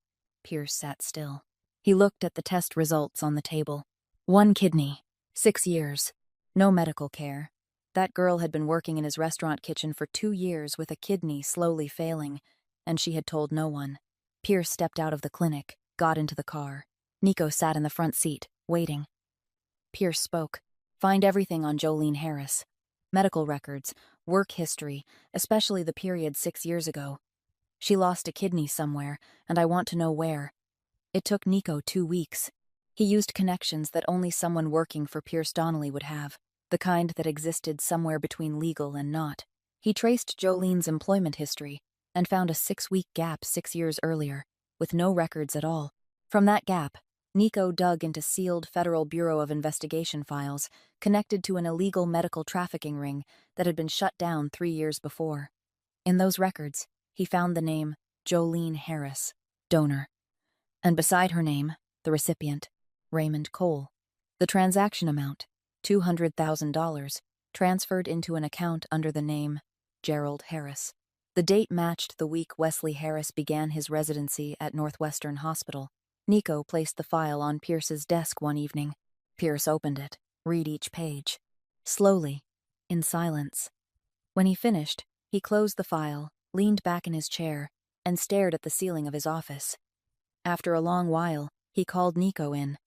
Pierce sat still. He looked at the test results on the table. 1 kidney, 6 years, no medical care. That girl had been working in his restaurant kitchen for 2 years with a kidney slowly failing, and she had told no one. Pierce stepped out of the clinic, got into the car. Nico sat in the front seat, waiting. Pierce spoke. "Find everything on Jolene Harris. Medical records, work history, especially the period 6 years ago. She lost a kidney somewhere, and I want to know where." It took Nico 2 weeks. He used connections that only someone working for Pierce Donnelly would have, the kind that existed somewhere between legal and not. He traced Jolene's employment history and found a 6-week gap 6 years earlier, with no records at all. From that gap, Nico dug into sealed Federal Bureau of Investigation files connected to an illegal medical trafficking ring that had been shut down 3 years before. In those records, he found the name Jolene Harris, donor. And beside her name, the recipient, Raymond Cole. The transaction amount, $200,000, transferred into an account under the name Gerald Harris. The date matched the week Wesley Harris began his residency at Northwestern Hospital. Nico placed the file on Pierce's desk one evening. Pierce opened it, read each page. Slowly, in silence. When he finished, he closed the file, leaned back in his chair, and stared at the ceiling of his office. After a long while, he called Nico in.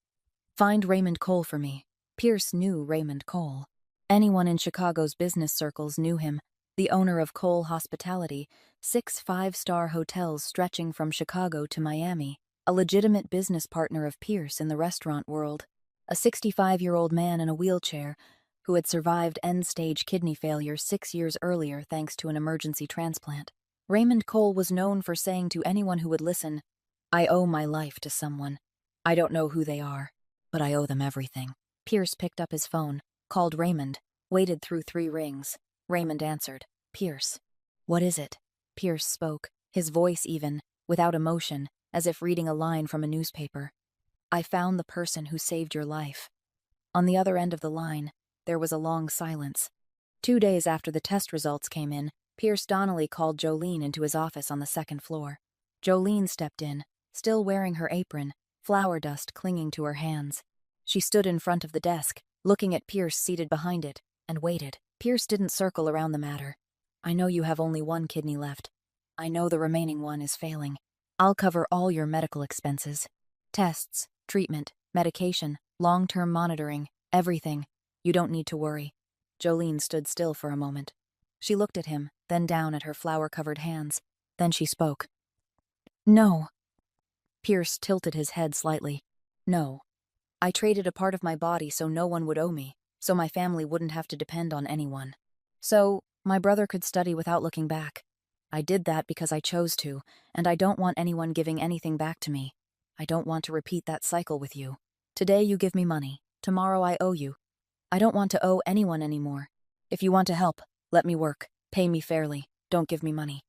"Find Raymond Cole for me." Pierce knew Raymond Cole. Anyone in Chicago's business circles knew him, the owner of Cole Hospitality, 6 5-star hotels stretching from Chicago to Miami. a legitimate business partner of Pierce in the restaurant world, a 65-year-old man in a wheelchair who had survived end-stage kidney failure 6 years earlier thanks to an emergency transplant. Raymond Cole was known for saying to anyone who would listen, "I owe my life to someone. I don't know who they are, but I owe them everything." Pierce picked up his phone, called Raymond, waited through 3 rings. Raymond answered. "Pierce." "What is it?" Pierce spoke, his voice even, without emotion, as if reading a line from a newspaper. "I found the person who saved your life." On the other end of the line, there was a long silence. 2 days after the test results came in, Pierce Donnelly called Jolene into his office on the 2nd floor. Jolene stepped in, still wearing her apron, flour dust clinging to her hands. She stood in front of the desk, looking at Pierce seated behind it, and waited. Pierce didn't circle around the matter. "I know you have only 1 kidney left. I know the remaining one is failing. I'll cover all your medical expenses. Tests, treatment, medication, long-term monitoring, everything. You don't need to worry." Jolene stood still for a moment. She looked at him, then down at her flour-covered hands. Then she spoke. "No." Pierce tilted his head slightly. "No. I traded a part of my body so no one would owe me, so my family wouldn't have to depend on anyone. So my brother could study without looking back. I did that because I chose to, and I don't want anyone giving anything back to me. I don't want to repeat that cycle with you. Today you give me money. Tomorrow I owe you. I don't want to owe anyone anymore. If you want to help, let me work. Pay me fairly. Don't give me money."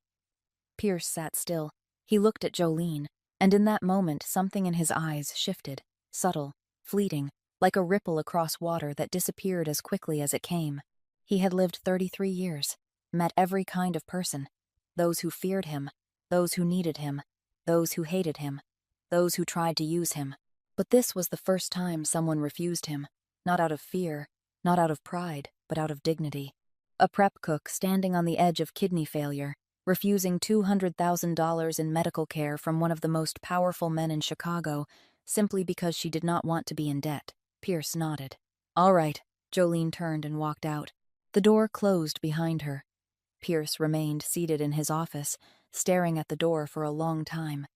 Pierce sat still. He looked at Jolene, and in that moment something in his eyes shifted, subtle, fleeting, like a ripple across water that disappeared as quickly as it came. He had lived 33 years, met every kind of person. Those who feared him, those who needed him, those who hated him, those who tried to use him. But this was the first time someone refused him, not out of fear, not out of pride, but out of dignity. A prep cook standing on the edge of kidney failure, refusing $200,000 in medical care from one of the most powerful men in Chicago, simply because she did not want to be in debt. Pierce nodded. "All right." Jolene turned and walked out. The door closed behind her. Pierce remained seated in his office, staring at the door for a long time.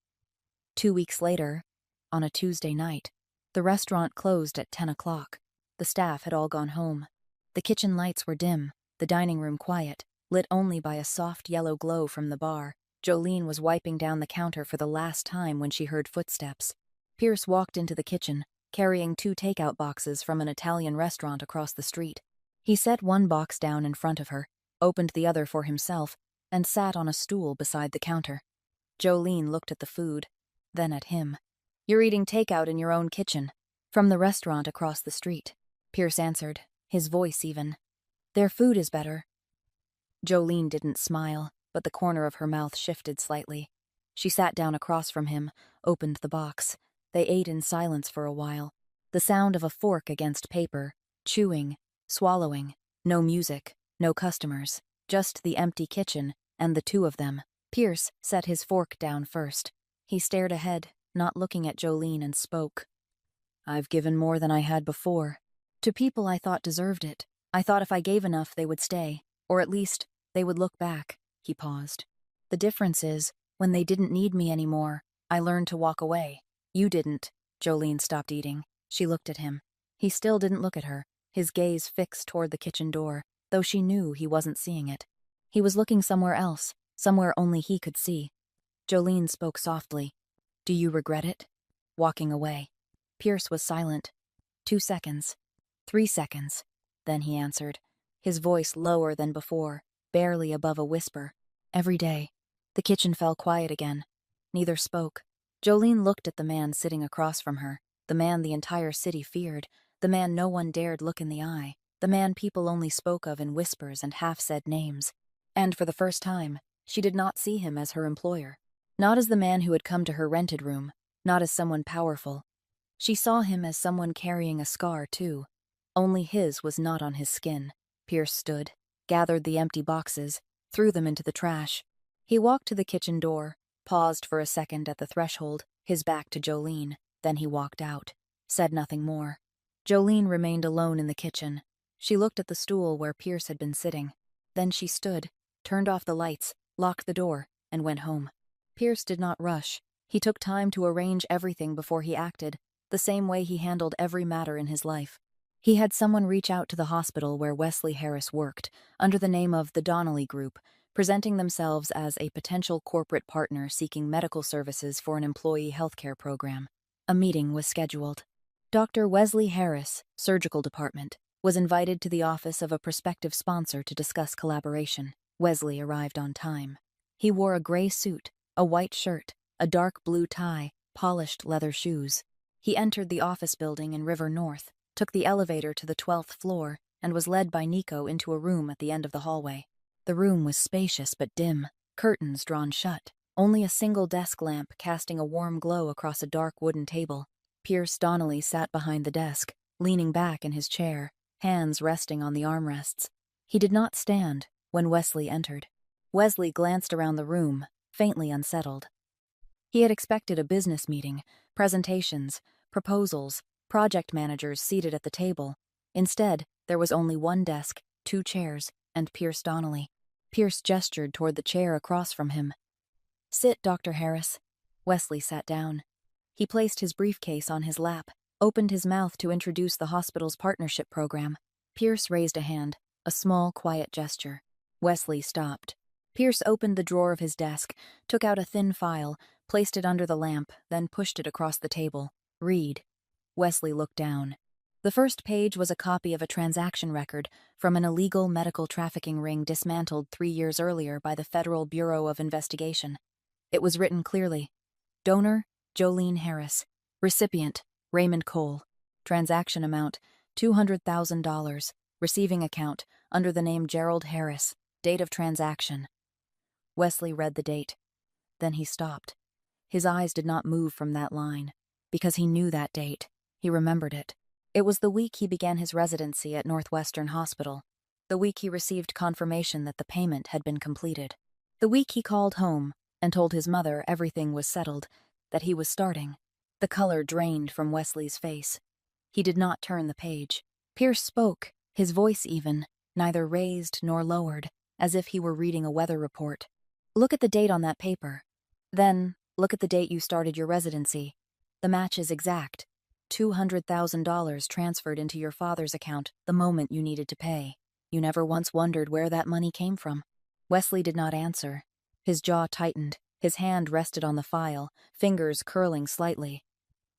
2 weeks later, on a Tuesday night, the restaurant closed at 10 o'clock. The staff had all gone home. The kitchen lights were dim, the dining room quiet, lit only by a soft yellow glow from the bar. Jolene was wiping down the counter for the last time when she heard footsteps. Pierce walked into the kitchen, carrying 2 takeout boxes from an Italian restaurant across the street. He set one box down in front of her, opened the other for himself, and sat on a stool beside the counter. Jolene looked at the food, then at him. "You're eating takeout in your own kitchen, from the restaurant across the street," Pierce answered, his voice even. "Their food is better." Jolene didn't smile, but the corner of her mouth shifted slightly. She sat down across from him, opened the box. They ate in silence for a while. The sound of a fork against paper, chewing, swallowing, no music, no customers, just the empty kitchen and the 2 of them. Pierce set his fork down first. He stared ahead, not looking at Jolene, and spoke. "I've given more than I had before. To people I thought deserved it. I thought if I gave enough they would stay, or at least they would look back." He paused. "The difference is, when they didn't need me anymore, I learned to walk away. You didn't." Jolene stopped eating. She looked at him. He still didn't look at her, his gaze fixed toward the kitchen door, though she knew he wasn't seeing it. He was looking somewhere else, somewhere only he could see. Jolene spoke softly. "Do you regret it?" Walking away. Pierce was silent. 2 seconds. 3 seconds. Then he answered, his voice lower than before, barely above a whisper. "Every day." The kitchen fell quiet again. Neither spoke. Jolene looked at the man sitting across from her, the man the entire city feared, the man no one dared look in the eye, the man people only spoke of in whispers and half-said names. And for the first time, she did not see him as her employer. Not as the man who had come to her rented room, not as someone powerful. She saw him as someone carrying a scar, too. Only his was not on his skin. Pierce stood, gathered the empty boxes, threw them into the trash. He walked to the kitchen door, paused for a second at the threshold, his back to Jolene, then he walked out, said nothing more. Jolene remained alone in the kitchen. She looked at the stool where Pierce had been sitting. Then she stood, turned off the lights, locked the door, and went home. Pierce did not rush. He took time to arrange everything before he acted, the same way he handled every matter in his life. He had someone reach out to the hospital where Wesley Harris worked, under the name of the Donnelly Group, presenting themselves as a potential corporate partner seeking medical services for an employee healthcare program. A meeting was scheduled. Dr. Wesley Harris, Surgical Department, was invited to the office of a prospective sponsor to discuss collaboration. Wesley arrived on time. He wore a gray suit, a white shirt, a dark blue tie, polished leather shoes. He entered the office building in River North, took the elevator to the 12th floor, and was led by Nico into a room at the end of the hallway. The room was spacious but dim, curtains drawn shut, only a single desk lamp casting a warm glow across a dark wooden table. Pierce Donnelly sat behind the desk, leaning back in his chair, hands resting on the armrests. He did not stand when Wesley entered. Wesley glanced around the room, faintly unsettled. He had expected a business meeting, presentations, proposals, project managers seated at the table. Instead, there was only one desk, 2 chairs, and Pierce Donnelly. Pierce gestured toward the chair across from him. "Sit, Dr. Harris." Wesley sat down. He placed his briefcase on his lap, opened his mouth to introduce the hospital's partnership program. Pierce raised a hand, a small, quiet gesture. Wesley stopped. Pierce opened the drawer of his desk, took out a thin file, placed it under the lamp, then pushed it across the table. "Read." Wesley looked down. The first page was a copy of a transaction record from an illegal medical trafficking ring dismantled 3 years earlier by the Federal Bureau of Investigation. It was written clearly. Donor, Jolene Harris. Recipient, Raymond Cole. Transaction amount, $200,000. Receiving account, under the name Gerald Harris. Date of transaction. Wesley read the date. Then he stopped. His eyes did not move from that line, because he knew that date. He remembered it. It was the week he began his residency at Northwestern Hospital, the week he received confirmation that the payment had been completed, the week he called home and told his mother everything was settled, that he was starting. The color drained from Wesley's face. He did not turn the page. Pierce spoke, his voice even, neither raised nor lowered, as if he were reading a weather report. "Look at the date on that paper. Then, look at the date you started your residency. The match is exact. $200,000 transferred into your father's account the moment you needed to pay. You never once wondered where that money came from." Wesley did not answer. His jaw tightened, his hand rested on the file, fingers curling slightly.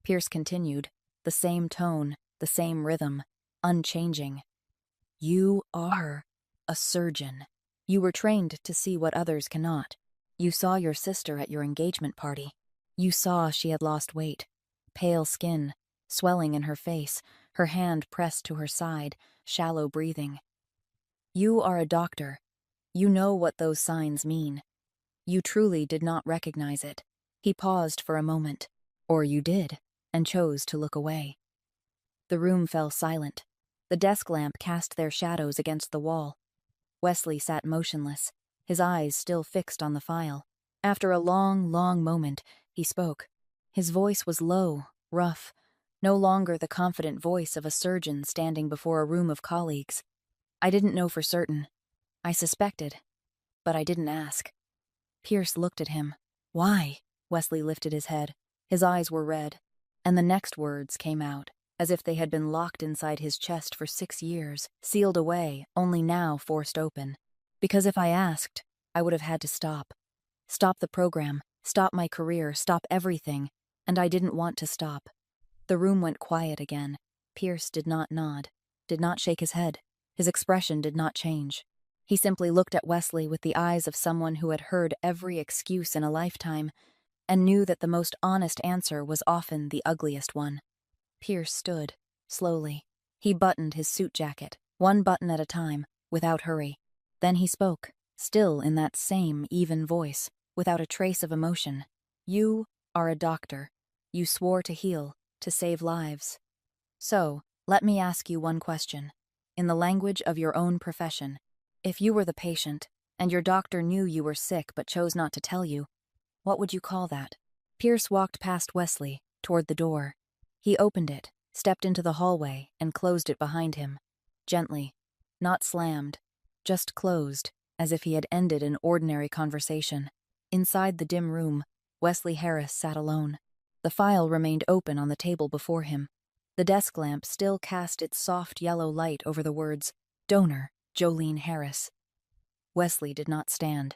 Pierce continued, the same tone, the same rhythm, unchanging. "You are a surgeon. You were trained to see what others cannot. You saw your sister at your engagement party. You saw she had lost weight, pale skin, swelling in her face, her hand pressed to her side, shallow breathing. You are a doctor. You know what those signs mean. You truly did not recognize it." He paused for a moment. "Or you did, and chose to look away." The room fell silent. The desk lamp cast their shadows against the wall. Wesley sat motionless, his eyes still fixed on the file. After a long, long moment, he spoke. His voice was low, rough, no longer the confident voice of a surgeon standing before a room of colleagues. "I didn't know for certain. I suspected, but I didn't ask." Pierce looked at him. "Why?" Wesley lifted his head. His eyes were red, and the next words came out, as if they had been locked inside his chest for 6 years, sealed away, only now forced open. "Because if I asked, I would have had to stop. Stop the program, stop my career, stop everything, and I didn't want to stop." The room went quiet again. Pierce did not nod, did not shake his head. His expression did not change. He simply looked at Wesley with the eyes of someone who had heard every excuse in a lifetime and knew that the most honest answer was often the ugliest one. Pierce stood, slowly. He buttoned his suit jacket, one button at a time, without hurry. Then he spoke, still in that same even voice, without a trace of emotion. "You are a doctor. You swore to heal, to save lives. So, let me ask you one question. In the language of your own profession, if you were the patient, and your doctor knew you were sick but chose not to tell you, what would you call that?" Pierce walked past Wesley, toward the door. He opened it, stepped into the hallway, and closed it behind him. Gently, not slammed, just closed, as if he had ended an ordinary conversation. Inside the dim room, Wesley Harris sat alone. The file remained open on the table before him. The desk lamp still cast its soft yellow light over the words, "Donor, Jolene Harris." Wesley did not stand,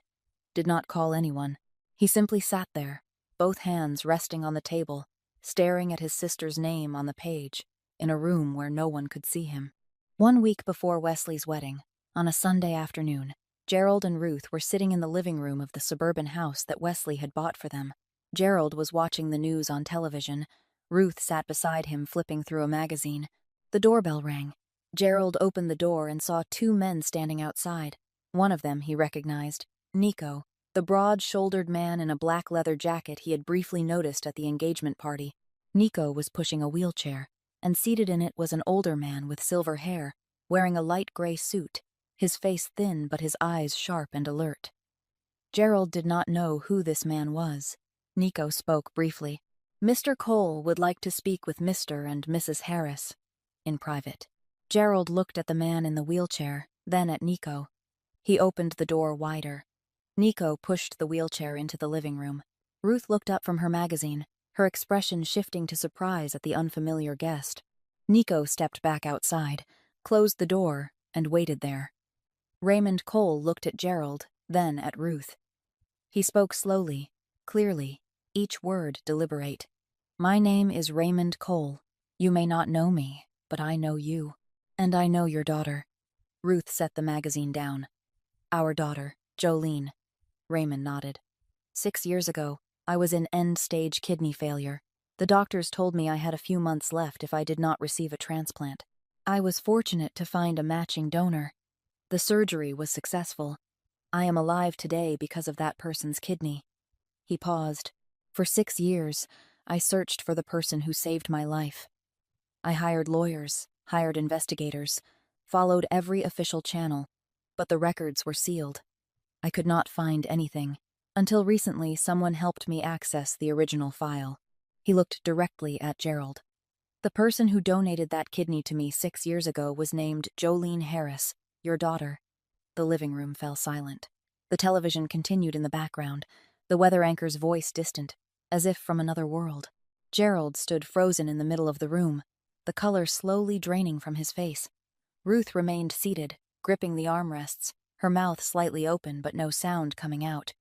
did not call anyone. He simply sat there, both hands resting on the table, staring at his sister's name on the page, in a room where no one could see him. 1 week before Wesley's wedding, on a Sunday afternoon, Gerald and Ruth were sitting in the living room of the suburban house that Wesley had bought for them. Gerald was watching the news on television. Ruth sat beside him, flipping through a magazine. The doorbell rang. Gerald opened the door and saw 2 men standing outside. One of them he recognized, Nico, the broad-shouldered man in a black leather jacket he had briefly noticed at the engagement party. Nico was pushing a wheelchair, and seated in it was an older man with silver hair, wearing a light gray suit, his face thin but his eyes sharp and alert. Gerald did not know who this man was. Nico spoke briefly. "Mr. Cole would like to speak with Mr. and Mrs. Harris," in private. Gerald looked at the man in the wheelchair, then at Nico. He opened the door wider. Nico pushed the wheelchair into the living room. Ruth looked up from her magazine, her expression shifting to surprise at the unfamiliar guest. Nico stepped back outside, closed the door, and waited there. Raymond Cole looked at Gerald, then at Ruth. He spoke slowly, clearly, each word deliberate. "My name is Raymond Cole. You may not know me, but I know you. And I know your daughter." Ruth set the magazine down. "Our daughter, Jolene." Raymond nodded. 6 years ago, I was in end-stage kidney failure. The doctors told me I had a few months left if I did not receive a transplant. I was fortunate to find a matching donor. The surgery was successful. I am alive today because of that person's kidney." He paused. "For 6 years, I searched for the person who saved my life. I hired lawyers, hired investigators, followed every official channel, but the records were sealed. I could not find anything. Until recently, someone helped me access the original file." He looked directly at Gerald. "The person who donated that kidney to me 6 years ago was named Jolene Harris, your daughter." The living room fell silent. The television continued in the background, the weather anchor's voice distant, as if from another world. Gerald stood frozen in the middle of the room, the color slowly draining from his face. Ruth remained seated, gripping the armrests, her mouth slightly open but no sound coming out.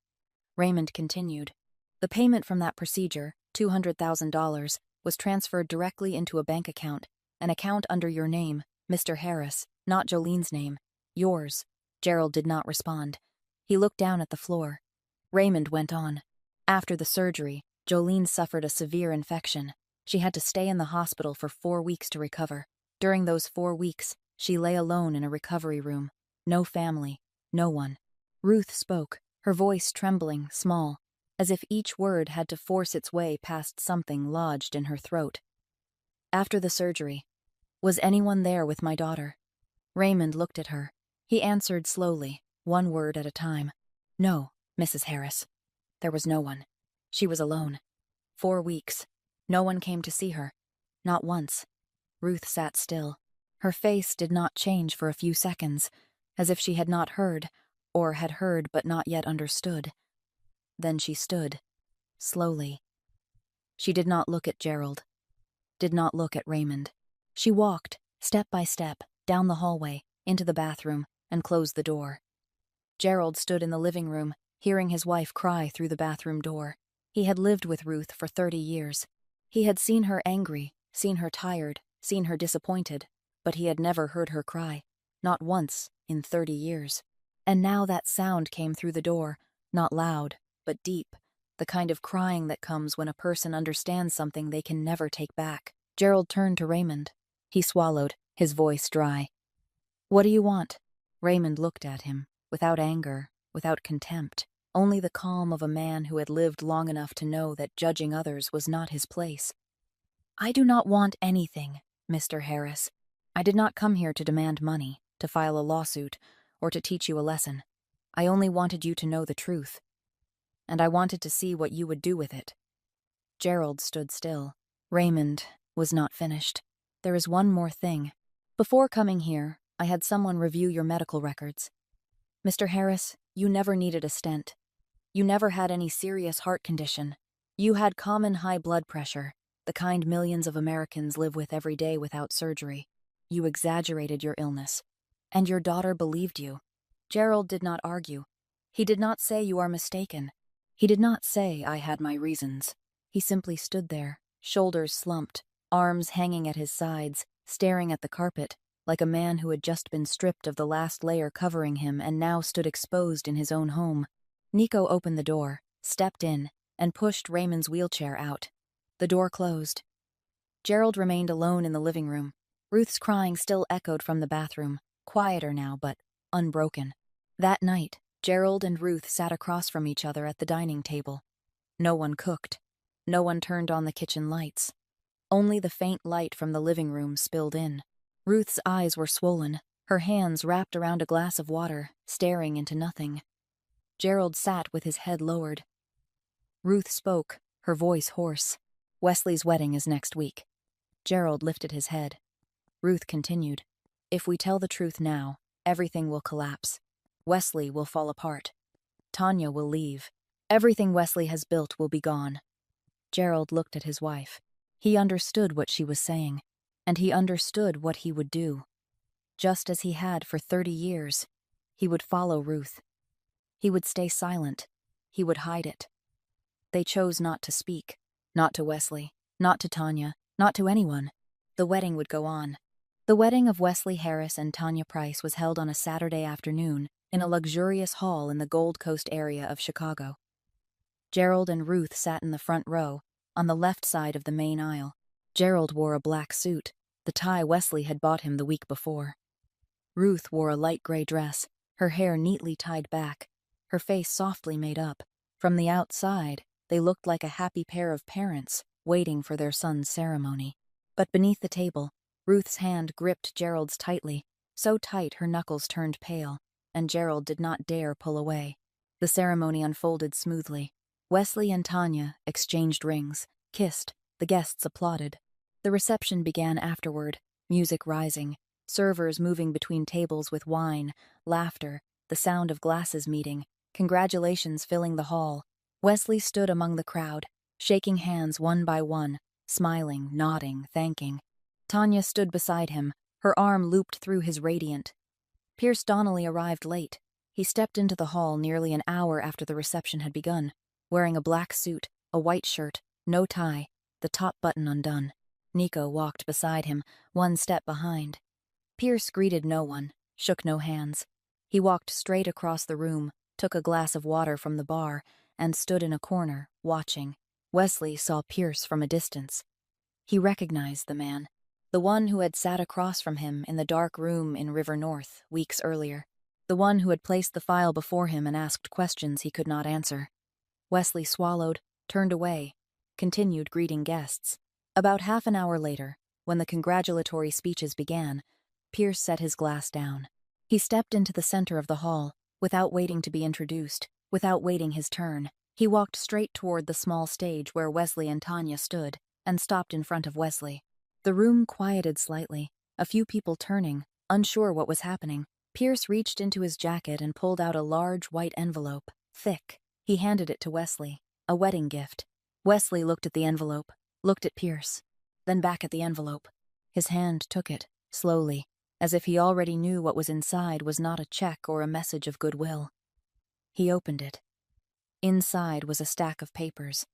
Raymond continued. "The payment from that procedure, $200,000, was transferred directly into a bank account, an account under your name, Mr. Harris, not Jolene's name. Yours." Gerald did not respond. He looked down at the floor. Raymond went on. "After the surgery, Jolene suffered a severe infection. She had to stay in the hospital for 4 weeks to recover. During those 4 weeks, she lay alone in a recovery room. No family, no one." Ruth spoke, her voice trembling, small, as if each word had to force its way past something lodged in her throat. "After the surgery, was anyone there with my daughter?" Raymond looked at her. He answered slowly, one word at a time. "No, Mrs. Harris. There was no one. She was alone. 4 weeks. No one came to see her. Not once." Ruth sat still. Her face did not change for a few seconds, as if she had not heard, or had heard but not yet understood. Then she stood, slowly. She did not look at Gerald, did not look at Raymond. She walked, step by step, down the hallway, into the bathroom, and closed the door. Gerald stood in the living room, hearing his wife cry through the bathroom door. He had lived with Ruth for 30 years. He had seen her angry, seen her tired, seen her disappointed, but he had never heard her cry, not once in 30 years. And now that sound came through the door, not loud, but deep, the kind of crying that comes when a person understands something they can never take back. Gerald turned to Raymond. He swallowed, his voice dry. "What do you want?" Raymond looked at him, without anger, without contempt, only the calm of a man who had lived long enough to know that judging others was not his place. "I do not want anything, Mr. Harris. I did not come here to demand money, to file a lawsuit, or to teach you a lesson. I only wanted you to know the truth. And I wanted to see what you would do with it." Gerald stood still. Raymond was not finished. "There is one more thing. Before coming here, I had someone review your medical records. Mr. Harris, you never needed a stent. You never had any serious heart condition. You had common high blood pressure, the kind millions of Americans live with every day without surgery. You exaggerated your illness. And your daughter believed you. Gerald did not argue. He did not say you are mistaken. He did not say I had my reasons. He simply stood there, shoulders slumped, arms hanging at his sides, staring at the carpet, like a man who had just been stripped of the last layer covering him and now stood exposed in his own home. Nico opened the door, stepped in, and pushed Raymond's wheelchair out. The door closed. Gerald remained alone in the living room. Ruth's crying still echoed from the bathroom, quieter now but unbroken. That night, Gerald and Ruth sat across from each other at the dining table. No one cooked. No one turned on the kitchen lights. Only the faint light from the living room spilled in. Ruth's eyes were swollen, her hands wrapped around a glass of water, staring into nothing. Gerald sat with his head lowered. Ruth spoke, her voice hoarse. Wesley's wedding is next week. Gerald lifted his head. Ruth continued. If we tell the truth now, everything will collapse. Wesley will fall apart. Tanya will leave. Everything Wesley has built will be gone. Gerald looked at his wife. He understood what she was saying, and he understood what he would do. Just as he had for 30 years, he would follow Ruth. He would stay silent. He would hide it. They chose not to speak. Not to Wesley, not to Tanya, not to anyone. The wedding would go on. The wedding of Wesley Harris and Tanya Price was held on a Saturday afternoon in a luxurious hall in the Gold Coast area of Chicago. Gerald and Ruth sat in the front row, on the left side of the main aisle. Gerald wore a black suit, the tie Wesley had bought him the week before. Ruth wore a light gray dress, her hair neatly tied back, her face softly made up. From the outside, they looked like a happy pair of parents waiting for their son's ceremony. But beneath the table, Ruth's hand gripped Gerald's tightly, so tight her knuckles turned pale, and Gerald did not dare pull away. The ceremony unfolded smoothly. Wesley and Tanya exchanged rings, kissed, the guests applauded. The reception began afterward, music rising, servers moving between tables with wine, laughter, the sound of glasses meeting, congratulations filling the hall. Wesley stood among the crowd, shaking hands one by one, smiling, nodding, thanking. Tanya stood beside him, her arm looped through his radiant. Pierce Donnelly arrived late. He stepped into the hall nearly an hour after the reception had begun, wearing a black suit, a white shirt, no tie, the top button undone. Nico walked beside him, one step behind. Pierce greeted no one, shook no hands. He walked straight across the room, took a glass of water from the bar, and stood in a corner, watching. Wesley saw Pierce from a distance. He recognized the man, the one who had sat across from him in the dark room in River North weeks earlier, the one who had placed the file before him and asked questions he could not answer. Wesley swallowed, turned away, continued greeting guests. About half an hour later, when the congratulatory speeches began, Pierce set his glass down. He stepped into the center of the hall, without waiting to be introduced, without waiting his turn. He walked straight toward the small stage where Wesley and Tanya stood, and stopped in front of Wesley. The room quieted slightly, a few people turning, unsure what was happening. Pierce reached into his jacket and pulled out a large white envelope, thick. He handed it to Wesley, a wedding gift. Wesley looked at the envelope, looked at Pierce, then back at the envelope. His hand took it, slowly, as if he already knew what was inside was not a check or a message of goodwill. He opened it. Inside was a stack of papers.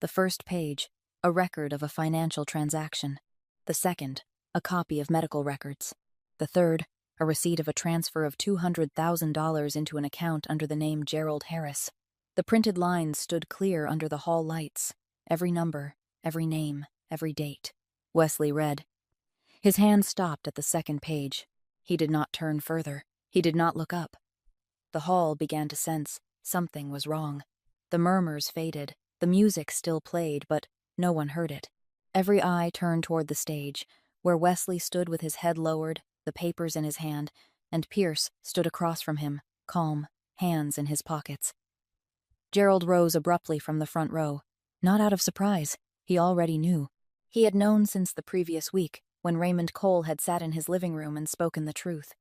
The first page, a record of a financial transaction. The second, a copy of medical records. The third, a receipt of a transfer of $200,000 into an account under the name Gerald Harris. The printed lines stood clear under the hall lights, every number, every name, every date. Wesley read. His hand stopped at the second page. He did not turn further. He did not look up. The hall began to sense something was wrong. The murmurs faded. The music still played, but no one heard it. Every eye turned toward the stage, where Wesley stood with his head lowered, the papers in his hand, and Pierce stood across from him, calm, hands in his pockets. Gerald rose abruptly from the front row, not out of surprise. He already knew. He had known since the previous week, when Raymond Cole had sat in his living room and spoken the truth.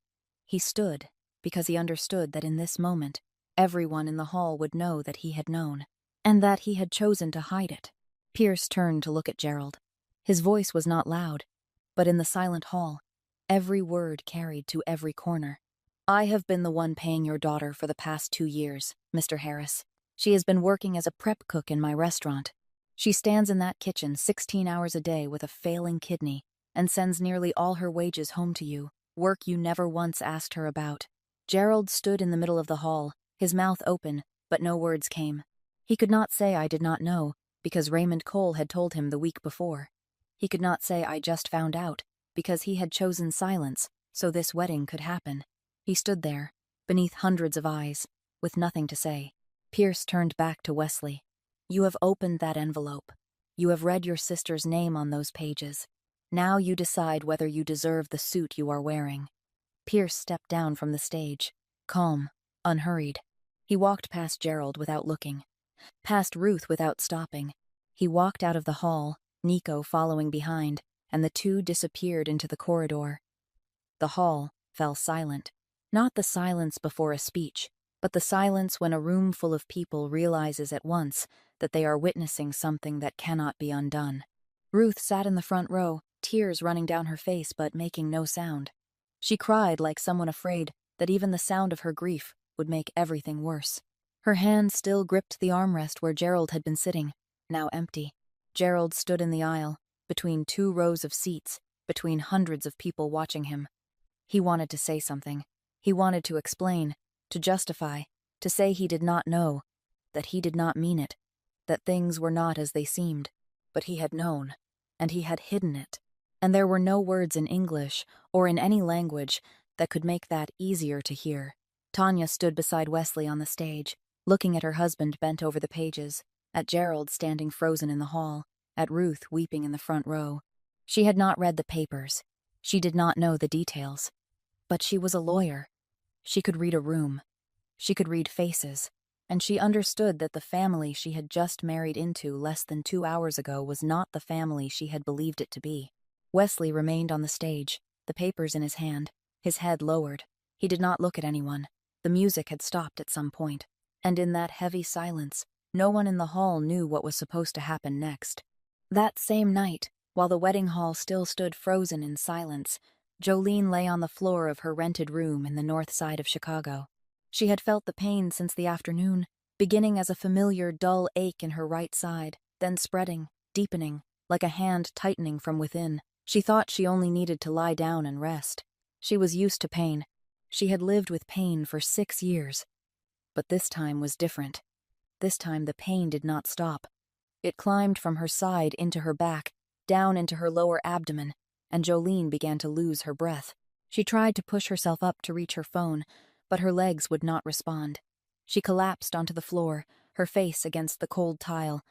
He stood, because he understood that in this moment, everyone in the hall would know that he had known. and that he had chosen to hide it. Pierce turned to look at Gerald. His voice was not loud, but in the silent hall, every word carried to every corner. I have been the one paying your daughter for the past 2 years, Mr. Harris. She has been working as a prep cook in my restaurant. She stands in that kitchen 16 hours a day with a failing kidney and sends nearly all her wages home to you, work you never once asked her about. Gerald stood in the middle of the hall, his mouth open, but no words came. He could not say I did not know, because Raymond Cole had told him the week before. He could not say I just found out, because he had chosen silence, so this wedding could happen. He stood there, beneath hundreds of eyes, with nothing to say. Pierce turned back to Wesley. You have opened that envelope. You have read your sister's name on those pages. Now you decide whether you deserve the suit you are wearing. Pierce stepped down from the stage, calm, unhurried. He walked past Gerald without looking, past Ruth without stopping. He walked out of the hall, Nico following behind, and the two disappeared into the corridor. The hall fell silent. Not the silence before a speech, but the silence when a room full of people realizes at once that they are witnessing something that cannot be undone. Ruth sat in the front row, tears running down her face but making no sound. She cried like someone afraid that even the sound of her grief would make everything worse. Her hand still gripped the armrest where Gerald had been sitting, now empty. Gerald stood in the aisle, between 2 rows of seats, between hundreds of people watching him. He wanted to say something. He wanted to explain, to justify, to say he did not know, that he did not mean it, that things were not as they seemed. But he had known, and he had hidden it. And there were no words in English or in any language that could make that easier to hear. Tanya stood beside Wesley on the stage, looking at her husband bent over the pages, at Gerald standing frozen in the hall, at Ruth weeping in the front row. She had not read the papers. She did not know the details. But she was a lawyer. She could read a room. She could read faces. And she understood that the family she had just married into less than 2 hours ago was not the family she had believed it to be. Wesley remained on the stage, the papers in his hand, his head lowered. He did not look at anyone. The music had stopped at some point, and in that heavy silence, no one in the hall knew what was supposed to happen next. That same night, while the wedding hall still stood frozen in silence, Jolene lay on the floor of her rented room in the north side of Chicago. She had felt the pain since the afternoon, beginning as a familiar dull ache in her right side, then spreading, deepening, like a hand tightening from within. She thought she only needed to lie down and rest. She was used to pain. She had lived with pain for 6 years. But this time was different. This time the pain did not stop. It climbed from her side into her back, down into her lower abdomen, and Jolene began to lose her breath. She tried to push herself up to reach her phone, but her legs would not respond. She collapsed onto the floor, her face against the cold tile,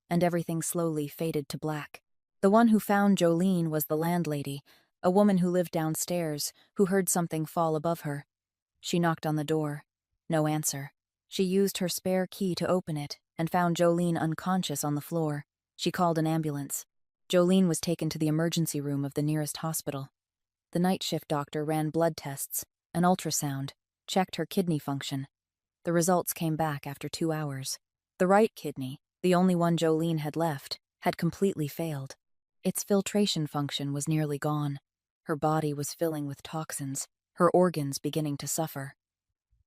and everything slowly faded to black. The one who found Jolene was the landlady, a woman who lived downstairs, who heard something fall above her. She knocked on the door. No answer. She used her spare key to open it and found Jolene unconscious on the floor. She called an ambulance. Jolene was taken to the emergency room of the nearest hospital. The night shift doctor ran blood tests, an ultrasound, checked her kidney function. The results came back after 2 hours. The right kidney, the only one Jolene had left, had completely failed. Its filtration function was nearly gone. Her body was filling with toxins, her organs beginning to suffer.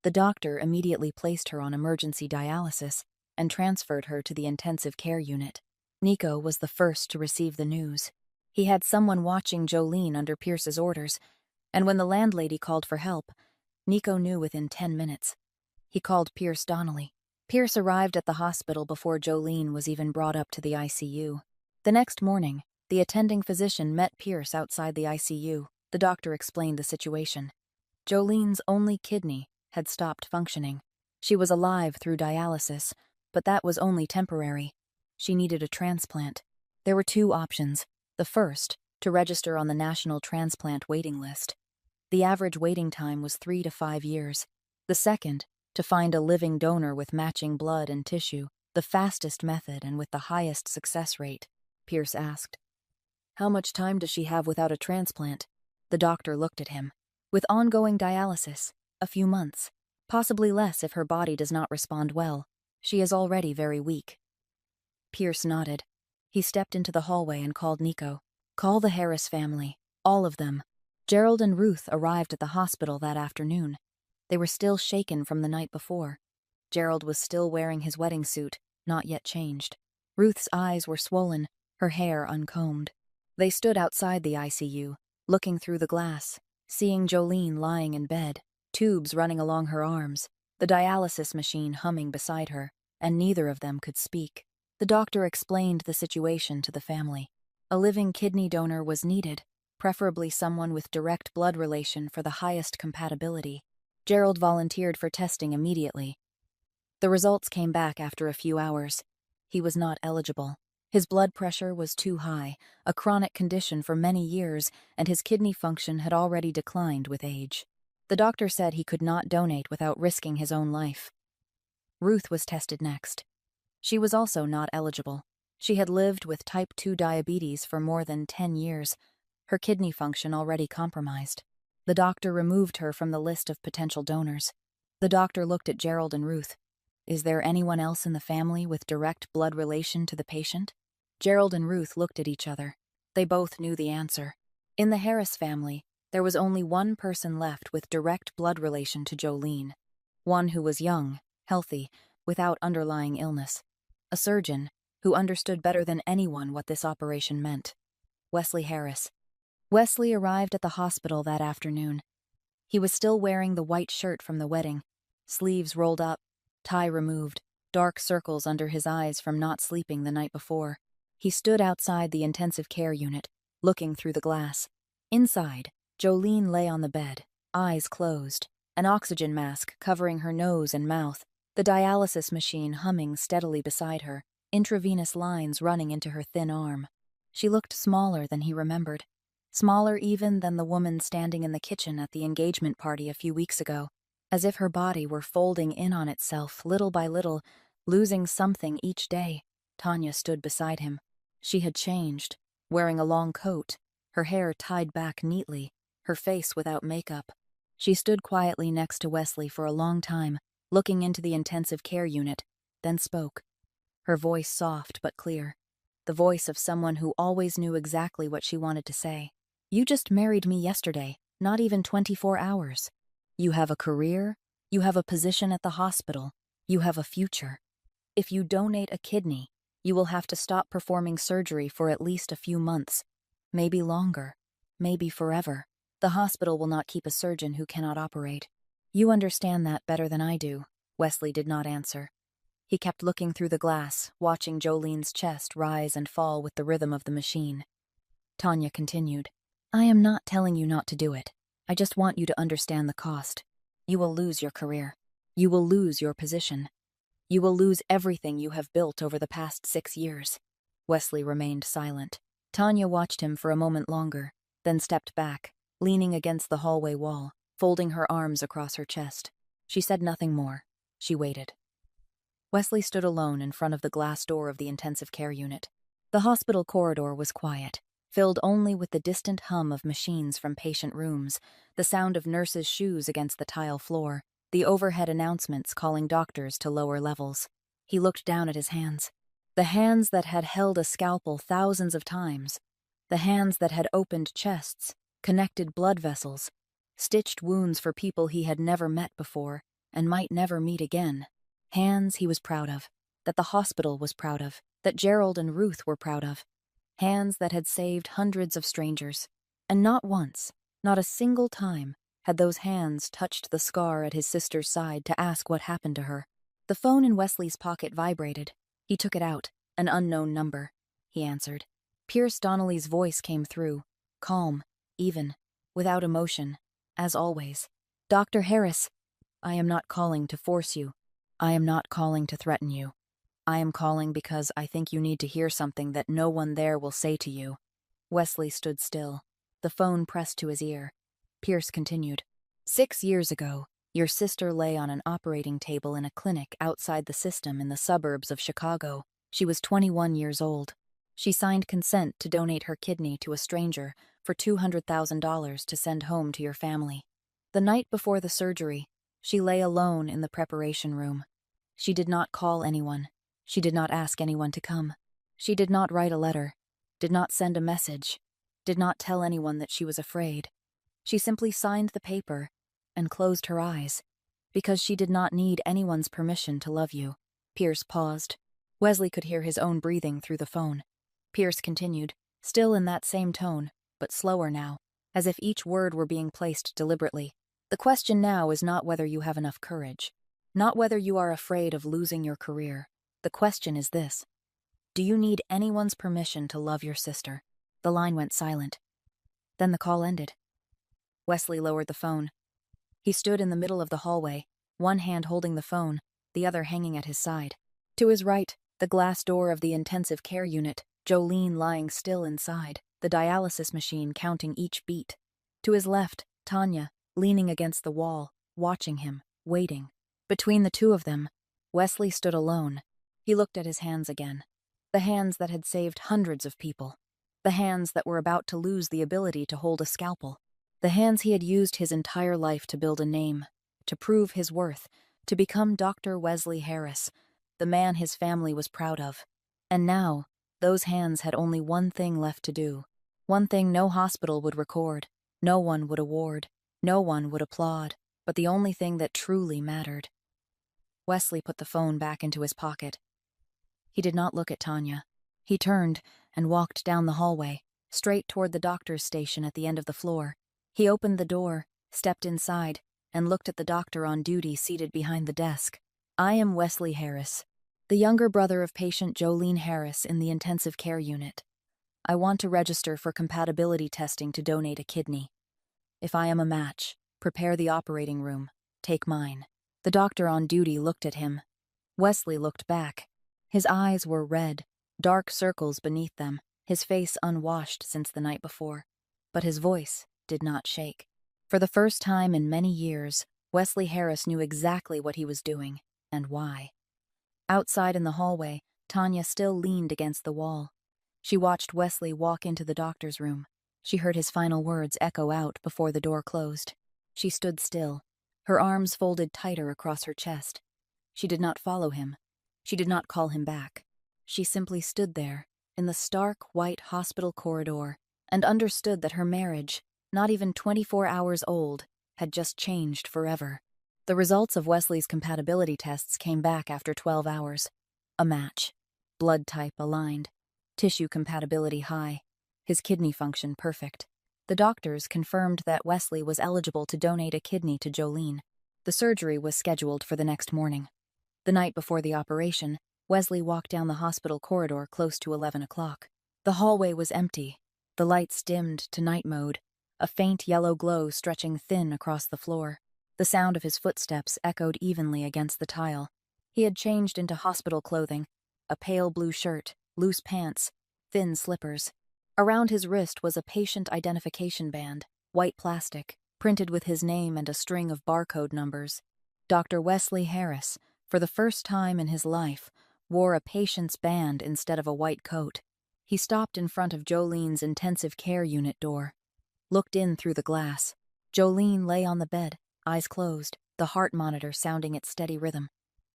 The doctor immediately placed her on emergency dialysis and transferred her to the intensive care unit. Nico was the first to receive the news. He had someone watching Jolene under Pierce's orders, and when the landlady called for help, Nico knew within 10 minutes. He called Pierce Donnelly. Pierce arrived at the hospital before Jolene was even brought up to the ICU. The next morning, the attending physician met Pierce outside the ICU. The doctor explained the situation. Jolene's only kidney had stopped functioning. She was alive through dialysis, but that was only temporary. She needed a transplant. There were 2 options. The first, to register on the National Transplant Waiting List. The average waiting time was 3 to 5 years. The second, to find a living donor with matching blood and tissue, the fastest method and with the highest success rate. Pierce asked. How much time does she have without a transplant? The doctor looked at him. With ongoing dialysis, a few months, possibly less if her body does not respond well. She is already very weak. Pierce nodded. He stepped into the hallway and called Nico. Call the Harris family. All of them. Gerald and Ruth arrived at the hospital that afternoon. They were still shaken from the night before. Gerald was still wearing his wedding suit, not yet changed. Ruth's eyes were swollen, her hair uncombed. They stood outside the ICU, looking through the glass, seeing Jolene lying in bed, tubes running along her arms, the dialysis machine humming beside her, and neither of them could speak. The doctor explained the situation to the family. A living kidney donor was needed, preferably someone with direct blood relation for the highest compatibility. Gerald volunteered for testing immediately. The results came back after a few hours. He was not eligible. His blood pressure was too high, a chronic condition for many years, and his kidney function had already declined with age. The doctor said he could not donate without risking his own life. Ruth was tested next. She was also not eligible. She had lived with type 2 diabetes for more than 10 years, her kidney function already compromised. The doctor removed her from the list of potential donors. The doctor looked at Gerald and Ruth. Is there anyone else in the family with direct blood relation to the patient? Gerald and Ruth looked at each other. They both knew the answer. In the Harris family, there was only one person left with direct blood relation to Jolene. One who was young, healthy, without underlying illness. A surgeon who understood better than anyone what this operation meant. Wesley Harris. Wesley arrived at the hospital that afternoon. He was still wearing the white shirt from the wedding, sleeves rolled up, tie removed, dark circles under his eyes from not sleeping the night before. He stood outside the intensive care unit, looking through the glass. Inside, Jolene lay on the bed, eyes closed, an oxygen mask covering her nose and mouth, the dialysis machine humming steadily beside her, intravenous lines running into her thin arm. She looked smaller than he remembered, smaller even than the woman standing in the kitchen at the engagement party a few weeks ago, as if her body were folding in on itself little by little, losing something each day. Tanya stood beside him. She had changed, wearing a long coat, her hair tied back neatly, her face without makeup. She stood quietly next to Wesley for a long time, looking into the intensive care unit, then spoke. Her voice soft but clear, the voice of someone who always knew exactly what she wanted to say. You just married me yesterday, not even 24 hours. You have a career, you have a position at the hospital, you have a future. If you donate a kidney, you will have to stop performing surgery for at least a few months, maybe longer, maybe forever. The hospital will not keep a surgeon who cannot operate. You understand that better than I do. Wesley did not answer. He kept looking through the glass, watching Jolene's chest rise and fall with the rhythm of the machine. Tanya continued, I am not telling you not to do it. I just want you to understand the cost. You will lose your career. You will lose your position. You will lose everything you have built over the past 6 years. Wesley remained silent. Tanya watched him for a moment longer, then stepped back, leaning against the hallway wall, folding her arms across her chest. She said nothing more. She waited. Wesley stood alone in front of the glass door of the intensive care unit. The hospital corridor was quiet, filled only with the distant hum of machines from patient rooms, the sound of nurses' shoes against the tile floor, the overhead announcements calling doctors to lower levels. He looked down at his hands. The hands that had held a scalpel thousands of times. The hands that had opened chests, connected blood vessels, stitched wounds for people he had never met before and might never meet again. Hands he was proud of, that the hospital was proud of, that Gerald and Ruth were proud of. Hands that had saved hundreds of strangers. And not once, not a single time, had those hands touched the scar at his sister's side to ask what happened to her. The phone in Wesley's pocket vibrated. He took it out, an unknown number. He answered. Pierce Donnelly's voice came through, calm, even, without emotion, as always. Dr. Harris, I am not calling to force you. I am not calling to threaten you. I am calling because I think you need to hear something that no one there will say to you. Wesley stood still, the phone pressed to his ear. Pierce continued. 6 years ago, your sister lay on an operating table in a clinic outside the system in the suburbs of Chicago. She was 21 years old. She signed consent to donate her kidney to a stranger for $200,000 to send home to your family. The night before the surgery, she lay alone in the preparation room. She did not call anyone. She did not ask anyone to come. She did not write a letter, did not send a message, did not tell anyone that she was afraid. She simply signed the paper and closed her eyes, because she did not need anyone's permission to love you. Pierce paused. Wesley could hear his own breathing through the phone. Pierce continued, still in that same tone, but slower now, as if each word were being placed deliberately. The question now is not whether you have enough courage, not whether you are afraid of losing your career. The question is this: do you need anyone's permission to love your sister? The line went silent. Then the call ended. Wesley lowered the phone. He stood in the middle of the hallway, one hand holding the phone, the other hanging at his side. To his right, the glass door of the intensive care unit, Jolene lying still inside, the dialysis machine counting each beat. To his left, Tanya, leaning against the wall, watching him, waiting. Between the two of them, Wesley stood alone. He looked at his hands again. The hands that had saved hundreds of people. The hands that were about to lose the ability to hold a scalpel. The hands he had used his entire life to build a name, to prove his worth, to become Dr. Wesley Harris, the man his family was proud of. And now, those hands had only one thing left to do. One thing no hospital would record, no one would award, no one would applaud, but the only thing that truly mattered. Wesley put the phone back into his pocket. He did not look at Tanya. He turned and walked down the hallway, straight toward the doctor's station at the end of the floor. He opened the door, stepped inside, and looked at the doctor on duty seated behind the desk. I am Wesley Harris, the younger brother of patient Jolene Harris in the intensive care unit. I want to register for compatibility testing to donate a kidney. If I am a match, prepare the operating room. Take mine. The doctor on duty looked at him. Wesley looked back. His eyes were red, dark circles beneath them, his face unwashed since the night before. But his voice did not shake. For the first time in many years, Wesley Harris knew exactly what he was doing, and why. Outside in the hallway, Tanya still leaned against the wall. She watched Wesley walk into the doctor's room. She heard his final words echo out before the door closed. She stood still, her arms folded tighter across her chest. She did not follow him. She did not call him back. She simply stood there, in the stark white hospital corridor, and understood that her marriage, not even 24 hours old, had just changed forever. The results of Wesley's compatibility tests came back after 12 hours. A match. Blood type aligned. Tissue compatibility high. His kidney function perfect. The doctors confirmed that Wesley was eligible to donate a kidney to Jolene. The surgery was scheduled for the next morning. The night before the operation, Wesley walked down the hospital corridor close to 11 o'clock. The hallway was empty. The lights dimmed to night mode, a faint yellow glow stretching thin across the floor. The sound of his footsteps echoed evenly against the tile. He had changed into hospital clothing, a pale blue shirt, loose pants, thin slippers. Around his wrist was a patient identification band, white plastic, printed with his name and a string of barcode numbers. Dr. Wesley Harris, for the first time in his life, wore a patient's band instead of a white coat. He stopped in front of Jolene's intensive care unit door, looked in through the glass. Jolene lay on the bed, eyes closed, the heart monitor sounding its steady rhythm.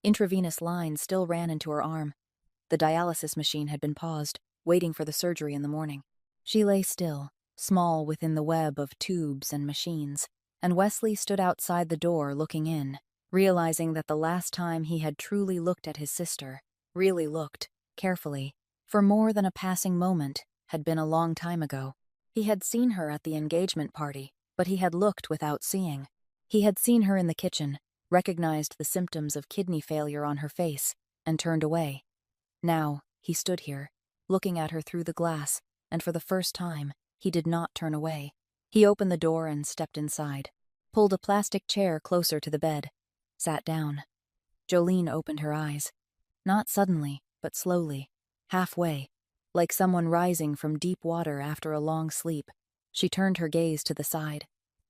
Intravenous lines still ran into her arm. The dialysis machine had been paused, waiting for the surgery in the morning. She lay still, small within the web of tubes and machines, and Wesley stood outside the door looking in, realizing that the last time he had truly looked at his sister, really looked, carefully, for more than a passing moment, had been a long time ago. He had seen her at the engagement party, but he had looked without seeing. He had seen her in the kitchen, recognized the symptoms of kidney failure on her face, and turned away. Now, he stood here, looking at her through the glass, and for the first time, he did not turn away. He opened the door and stepped inside, pulled a plastic chair closer to the bed, sat down. Jolene opened her eyes. Not suddenly, but slowly, halfway, like someone rising from deep water after a long sleep. She turned her gaze to the side,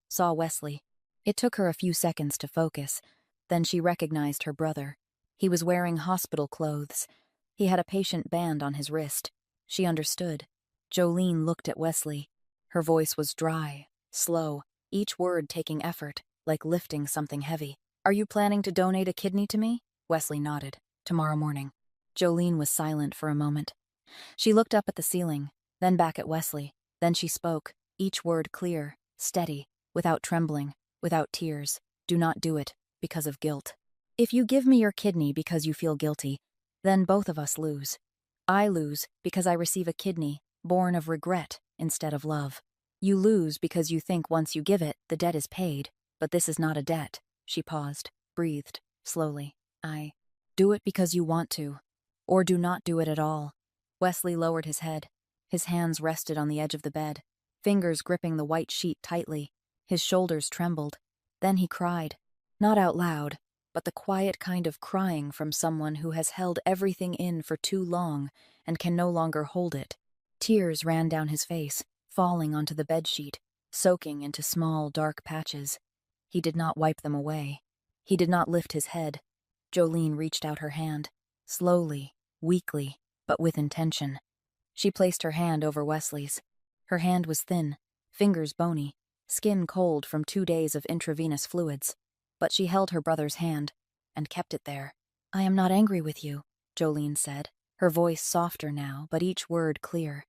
saw Wesley. It took her a few seconds to focus. Then she recognized her brother. He was wearing hospital clothes. He had a patient band on his wrist. She understood. Jolene looked at Wesley. Her voice was dry, slow, each word taking effort, like lifting something heavy. Are you planning to donate a kidney to me? Wesley nodded. Tomorrow morning. Jolene was silent for a moment. She looked up at the ceiling, then back at Wesley. Then she spoke, each word clear, steady, without trembling, without tears. Do not do it, because of guilt. If you give me your kidney because you feel guilty, then both of us lose. I lose because I receive a kidney born of regret instead of love. You lose because you think once you give it, the debt is paid, but this is not a debt. She paused, breathed, slowly. I do it because you want to, or do not do it at all. Wesley lowered his head. His hands rested on the edge of the bed, fingers gripping the white sheet tightly. His shoulders trembled. Then he cried, not out loud, but the quiet kind of crying from someone who has held everything in for too long and can no longer hold it. Tears ran down his face, falling onto the bedsheet, soaking into small, dark patches. He did not wipe them away. He did not lift his head. Jolene reached out her hand, slowly, weakly, but with intention. She placed her hand over Wesley's. Her hand was thin, fingers bony, skin cold from 2 days of intravenous fluids. But she held her brother's hand and kept it there. I am not angry with you, Jolene said, her voice softer now, but each word clear.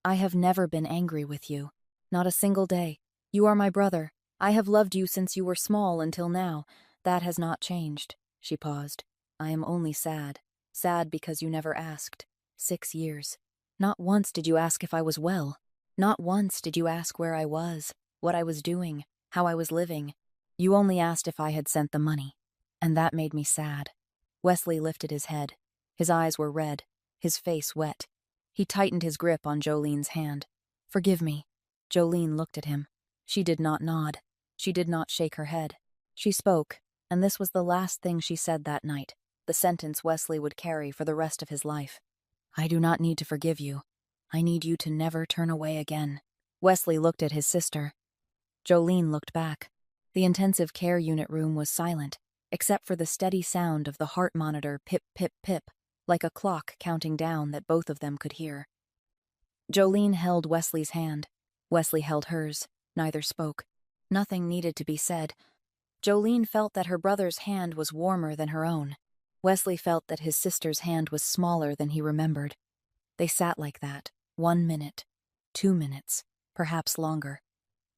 I have never been angry with you. Not a single day. You are my brother. I have loved you since you were small until now. That has not changed. She paused. I am only sad. Sad because you never asked. 6 years. Not once did you ask if I was well. Not once did you ask where I was, what I was doing, how I was living. You only asked if I had sent the money. And that made me sad. Wesley lifted his head. His eyes were red, his face wet. He tightened his grip on Jolene's hand. Forgive me. Jolene looked at him. She did not nod. She did not shake her head. She spoke, and this was the last thing she said that night, the sentence Wesley would carry for the rest of his life. I do not need to forgive you. I need you to never turn away again. Wesley looked at his sister. Jolene looked back. The intensive care unit room was silent, except for the steady sound of the heart monitor pip, pip, pip, like a clock counting down that both of them could hear. Jolene held Wesley's hand. Wesley held hers. Neither spoke. Nothing needed to be said. Jolene felt that her brother's hand was warmer than her own. Wesley felt that his sister's hand was smaller than he remembered. They sat like that, 1 minute, 2 minutes, perhaps longer.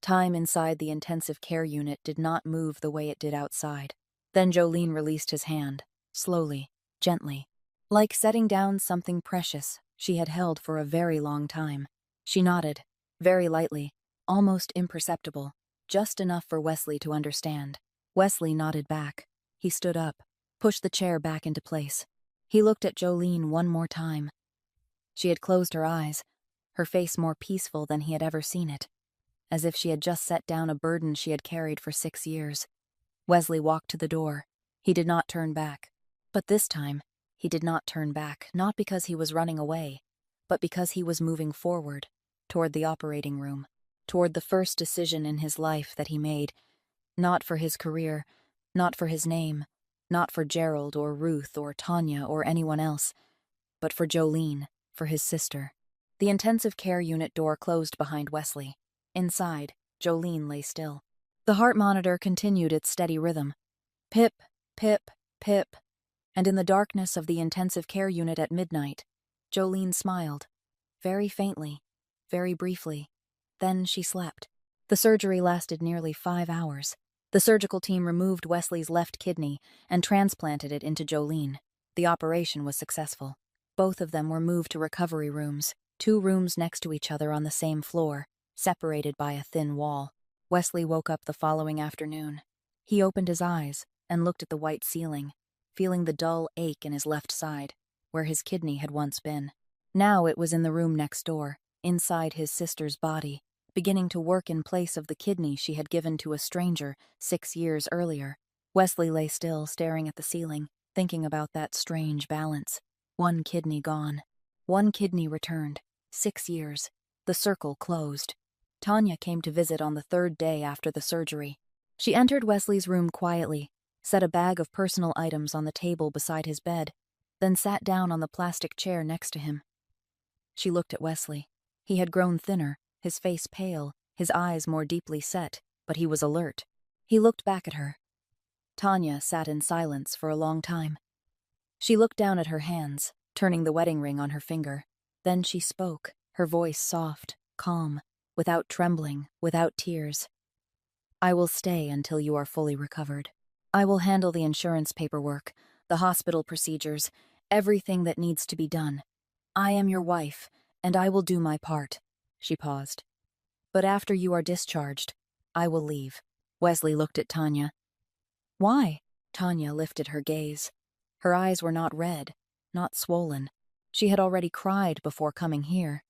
Time inside the intensive care unit did not move the way it did outside. Then Jolene released his hand, slowly, gently, like setting down something precious she had held for a very long time. She nodded, very lightly, almost imperceptible, just enough for Wesley to understand. Wesley nodded back. He stood up, pushed the chair back into place. He looked at Jolene one more time. She had closed her eyes, her face more peaceful than he had ever seen it, as if she had just set down a burden she had carried for 6 years. Wesley walked to the door. He did not turn back. But this time, he did not turn back, not because he was running away, but because he was moving forward, toward the operating room, toward the first decision in his life that he made, not for his career, not for his name, not for Gerald or Ruth or Tanya or anyone else, but for Jolene, for his sister. The intensive care unit door closed behind Wesley. Inside, Jolene lay still. The heart monitor continued its steady rhythm. Pip, pip, pip. And in the darkness of the intensive care unit at midnight, Jolene smiled. Very faintly, very briefly. Then she slept. The surgery lasted nearly 5 hours. The surgical team removed Wesley's left kidney and transplanted it into Jolene. The operation was successful. Both of them were moved to recovery rooms, 2 rooms next to each other on the same floor, separated by a thin wall. Wesley woke up the following afternoon. He opened his eyes and looked at the white ceiling, feeling the dull ache in his left side, where his kidney had once been. Now it was in the room next door, inside his sister's body, beginning to work in place of the kidney she had given to a stranger 6 years earlier. Wesley lay still, staring at the ceiling, thinking about that strange balance. 1 kidney gone. 1 kidney returned. 6 years. The circle closed. Tanya came to visit on the 3rd day after the surgery. She entered Wesley's room quietly, set a bag of personal items on the table beside his bed, then sat down on the plastic chair next to him. She looked at Wesley. He had grown thinner, his face pale, his eyes more deeply set, but he was alert. He looked back at her. Tanya sat in silence for a long time. She looked down at her hands, turning the wedding ring on her finger. Then she spoke, her voice soft, calm, without trembling, without tears. I will stay until you are fully recovered. I will handle the insurance paperwork, the hospital procedures, everything that needs to be done. I am your wife, and I will do my part. She paused. But after you are discharged, I will leave. Wesley looked at Tanya. Why? Tanya lifted her gaze. Her eyes were not red, not swollen. She had already cried before coming here.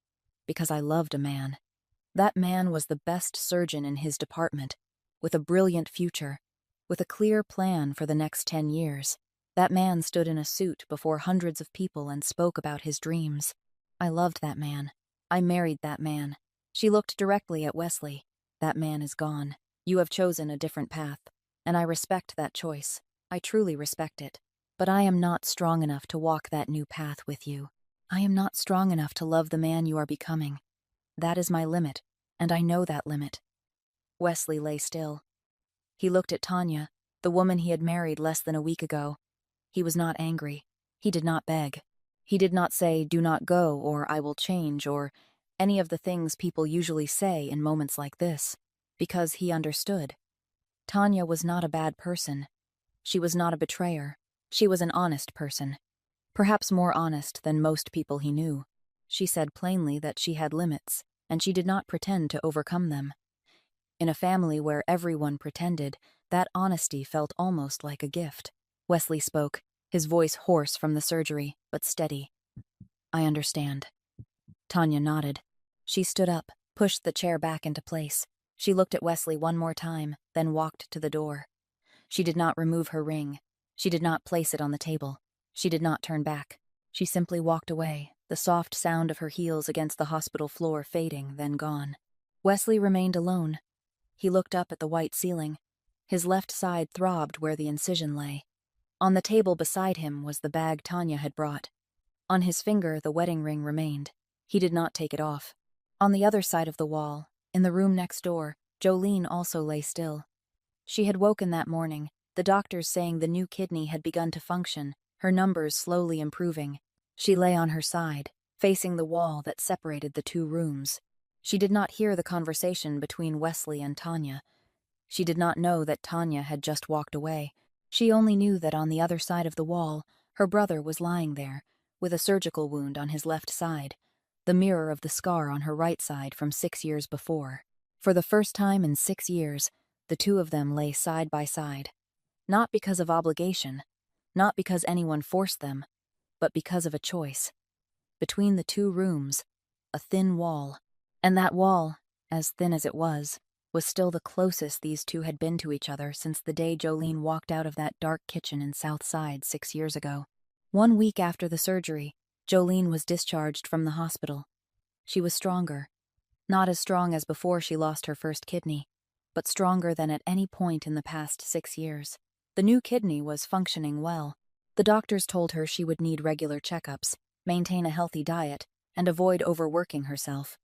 Because I loved a man. That man was the best surgeon in his department, with a brilliant future, with a clear plan for the next 10 years. That man stood in a suit before hundreds of people and spoke about his dreams. I loved that man. I married that man. She looked directly at Wesley. That man is gone. You have chosen a different path, and I respect that choice. I truly respect it. But I am not strong enough to walk that new path with you. I am not strong enough to love the man you are becoming. That is my limit, and I know that limit. Wesley lay still. He looked at Tanya, the woman he had married less than a week ago. He was not angry. He did not beg. He did not say, do not go, or I will change, or any of the things people usually say in moments like this, because he understood. Tanya was not a bad person. She was not a betrayer. She was an honest person. Perhaps more honest than most people he knew. She said plainly that she had limits, and she did not pretend to overcome them. In a family where everyone pretended, that honesty felt almost like a gift. Wesley spoke, his voice hoarse from the surgery, but steady. I understand. Tanya nodded. She stood up, pushed the chair back into place. She looked at Wesley one more time, then walked to the door. She did not remove her ring. She did not place it on the table. She did not turn back. She simply walked away, the soft sound of her heels against the hospital floor fading, then gone. Wesley remained alone. He looked up at the white ceiling. His left side throbbed where the incision lay. On the table beside him was the bag Tanya had brought. On his finger, the wedding ring remained. He did not take it off. On the other side of the wall, in the room next door, Jolene also lay still. She had woken that morning, the doctors saying the new kidney had begun to function, her numbers slowly improving. She lay on her side, facing the wall that separated the two rooms. She did not hear the conversation between Wesley and Tanya. She did not know that Tanya had just walked away. She only knew that on the other side of the wall, her brother was lying there, with a surgical wound on his left side, the mirror of the scar on her right side from 6 years before. For the first time in 6 years, the two of them lay side by side. Not because of obligation, not because anyone forced them, but because of a choice. Between the two rooms, a thin wall. And that wall, as thin as it was still the closest these two had been to each other since the day Jolene walked out of that dark kitchen in South Side 6 years ago. 1 week after the surgery, Jolene was discharged from the hospital. She was stronger. Not as strong as before she lost her first kidney, but stronger than at any point in the past 6 years. The new kidney was functioning well. The doctors told her she would need regular checkups, maintain a healthy diet, and avoid overworking herself.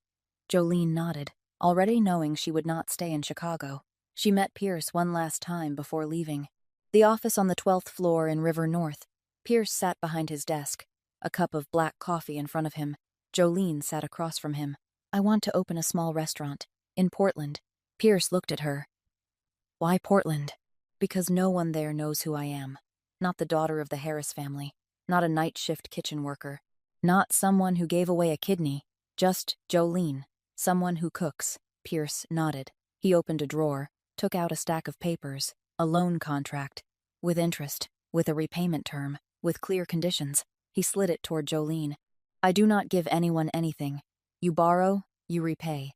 Jolene nodded, already knowing she would not stay in Chicago. She met Pierce one last time before leaving. The office on the 12th floor in River North. Pierce sat behind his desk, a cup of black coffee in front of him. Jolene sat across from him. I want to open a small restaurant. In Portland. Pierce looked at her. Why Portland? Because no one there knows who I am. Not the daughter of the Harris family. Not a night shift kitchen worker. Not someone who gave away a kidney. Just Jolene. Someone who cooks. Pierce nodded. He opened a drawer, took out a stack of papers, a loan contract. With interest, with a repayment term, with clear conditions. He slid it toward Jolene. I do not give anyone anything. You borrow, you repay.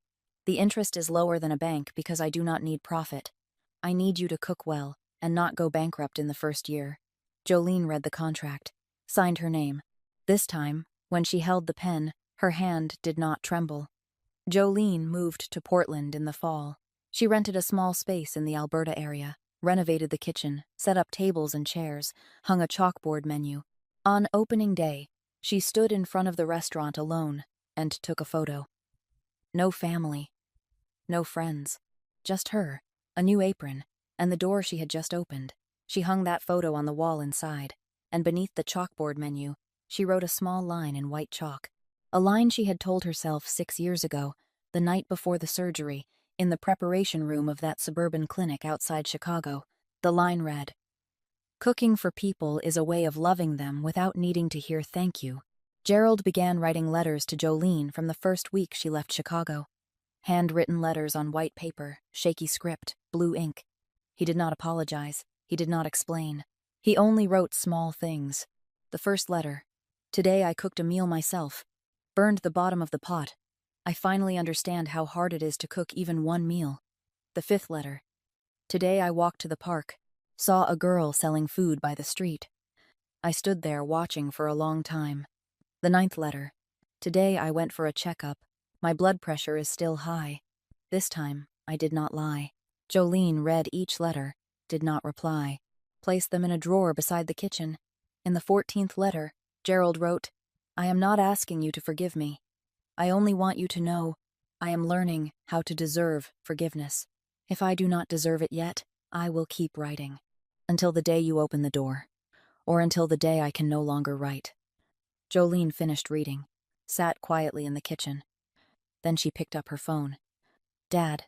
The interest is lower than a bank because I do not need profit. I need you to cook well and not go bankrupt in the first year. Jolene read the contract, signed her name. This time, when she held the pen, her hand did not tremble. Jolene moved to Portland in the fall. She rented a small space in the Alberta area, renovated the kitchen, set up tables and chairs, hung a chalkboard menu. On opening day, she stood in front of the restaurant alone and took a photo. No family, no friends, just her, a new apron, and the door she had just opened. She hung that photo on the wall inside, and beneath the chalkboard menu, she wrote a small line in white chalk. A line she had told herself 6 years ago, the night before the surgery, in the preparation room of that suburban clinic outside Chicago. The line read, "Cooking for people is a way of loving them without needing to hear thank you." Gerald began writing letters to Jolene from the first week she left Chicago. Handwritten letters on white paper, shaky script, blue ink. He did not apologize. He did not explain. He only wrote small things. The first letter. "Today I cooked a meal myself. Burned the bottom of the pot. I finally understand how hard it is to cook even one meal." The fifth letter. "Today I walked to the park. Saw a girl selling food by the street. I stood there watching for a long time." The ninth letter. "Today I went for a checkup. My blood pressure is still high. This time, I did not lie." Jolene read each letter, did not reply. Placed them in a drawer beside the kitchen. In the 14th letter, Gerald wrote, "I am not asking you to forgive me. I only want you to know I am learning how to deserve forgiveness. If I do not deserve it yet, I will keep writing. Until the day you open the door. Or until the day I can no longer write." Jolene finished reading, sat quietly in the kitchen. Then she picked up her phone. "Dad,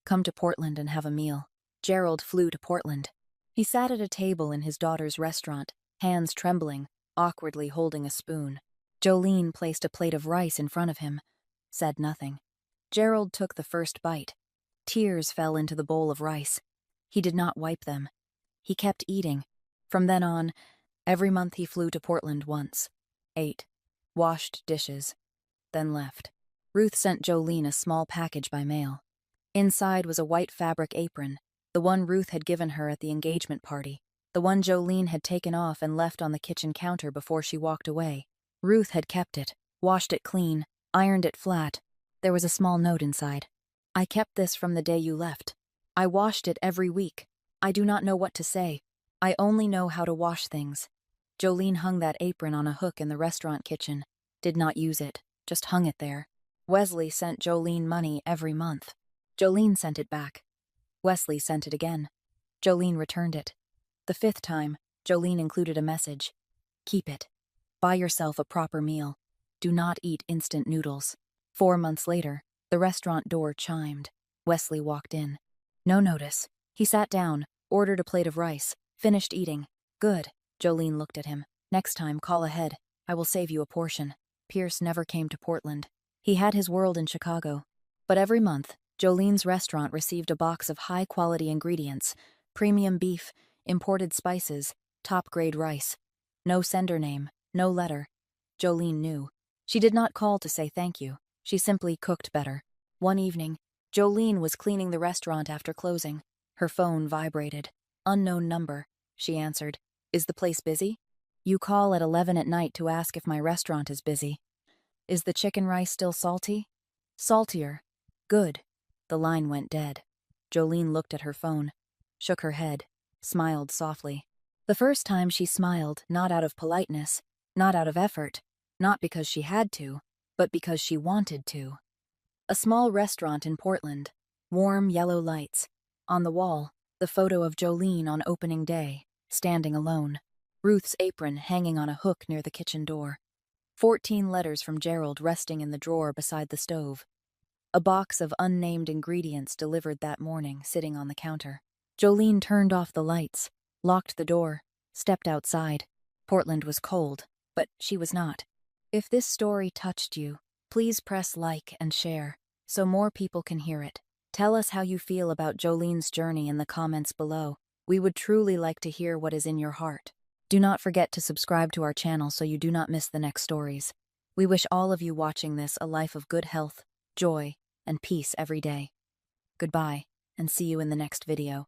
come to Portland and have a meal." Gerald flew to Portland. He sat at a table in his daughter's restaurant, hands trembling, awkwardly holding a spoon. Jolene placed a plate of rice in front of him, said nothing. Gerald took the first bite. Tears fell into the bowl of rice. He did not wipe them. He kept eating. From then on, every month he flew to Portland once. Ate. Washed dishes. Then left. Ruth sent Jolene a small package by mail. Inside was a white fabric apron, the one Ruth had given her at the engagement party, the one Jolene had taken off and left on the kitchen counter before she walked away. Ruth had kept it, washed it clean, ironed it flat. There was a small note inside. "I kept this from the day you left. I washed it every week. I do not know what to say. I only know how to wash things." Jolene hung that apron on a hook in the restaurant kitchen. Did not use it, just hung it there. Wesley sent Jolene money every month. Jolene sent it back. Wesley sent it again. Jolene returned it. The 5th time, Jolene included a message. "Keep it. Buy yourself a proper meal. Do not eat instant noodles." 4 months later, the restaurant door chimed. Wesley walked in. No notice. He sat down, ordered a plate of rice, finished eating. "Good." Jolene looked at him. "Next time, call ahead. I will save you a portion." Pierce never came to Portland. He had his world in Chicago. But every month, Jolene's restaurant received a box of high-quality ingredients, premium beef, imported spices, top-grade rice. No sender name, no letter. Jolene knew. She did not call to say thank you. She simply cooked better. One evening, Jolene was cleaning the restaurant after closing. Her phone vibrated. "Unknown number," she answered. "Is the place busy?" "You call at 11 at night to ask if my restaurant is busy." "Is the chicken rice still salty?" "Saltier." "Good." The line went dead. Jolene looked at her phone, shook her head, smiled softly. The first time she smiled, not out of politeness, not out of effort, not because she had to, but because she wanted to. A small restaurant in Portland, warm yellow lights. On the wall, the photo of Jolene on opening day, standing alone. Ruth's apron hanging on a hook near the kitchen door. 14 letters from Gerald resting in the drawer beside the stove. A box of unnamed ingredients delivered that morning, sitting on the counter. Jolene turned off the lights, locked the door, stepped outside. Portland was cold, but she was not. If this story touched you, please press like and share, so more people can hear it. Tell us how you feel about Jolene's journey in the comments below. We would truly like to hear what is in your heart. Do not forget to subscribe to our channel so you do not miss the next stories. We wish all of you watching this a life of good health, joy, and peace every day. Goodbye, and see you in the next video.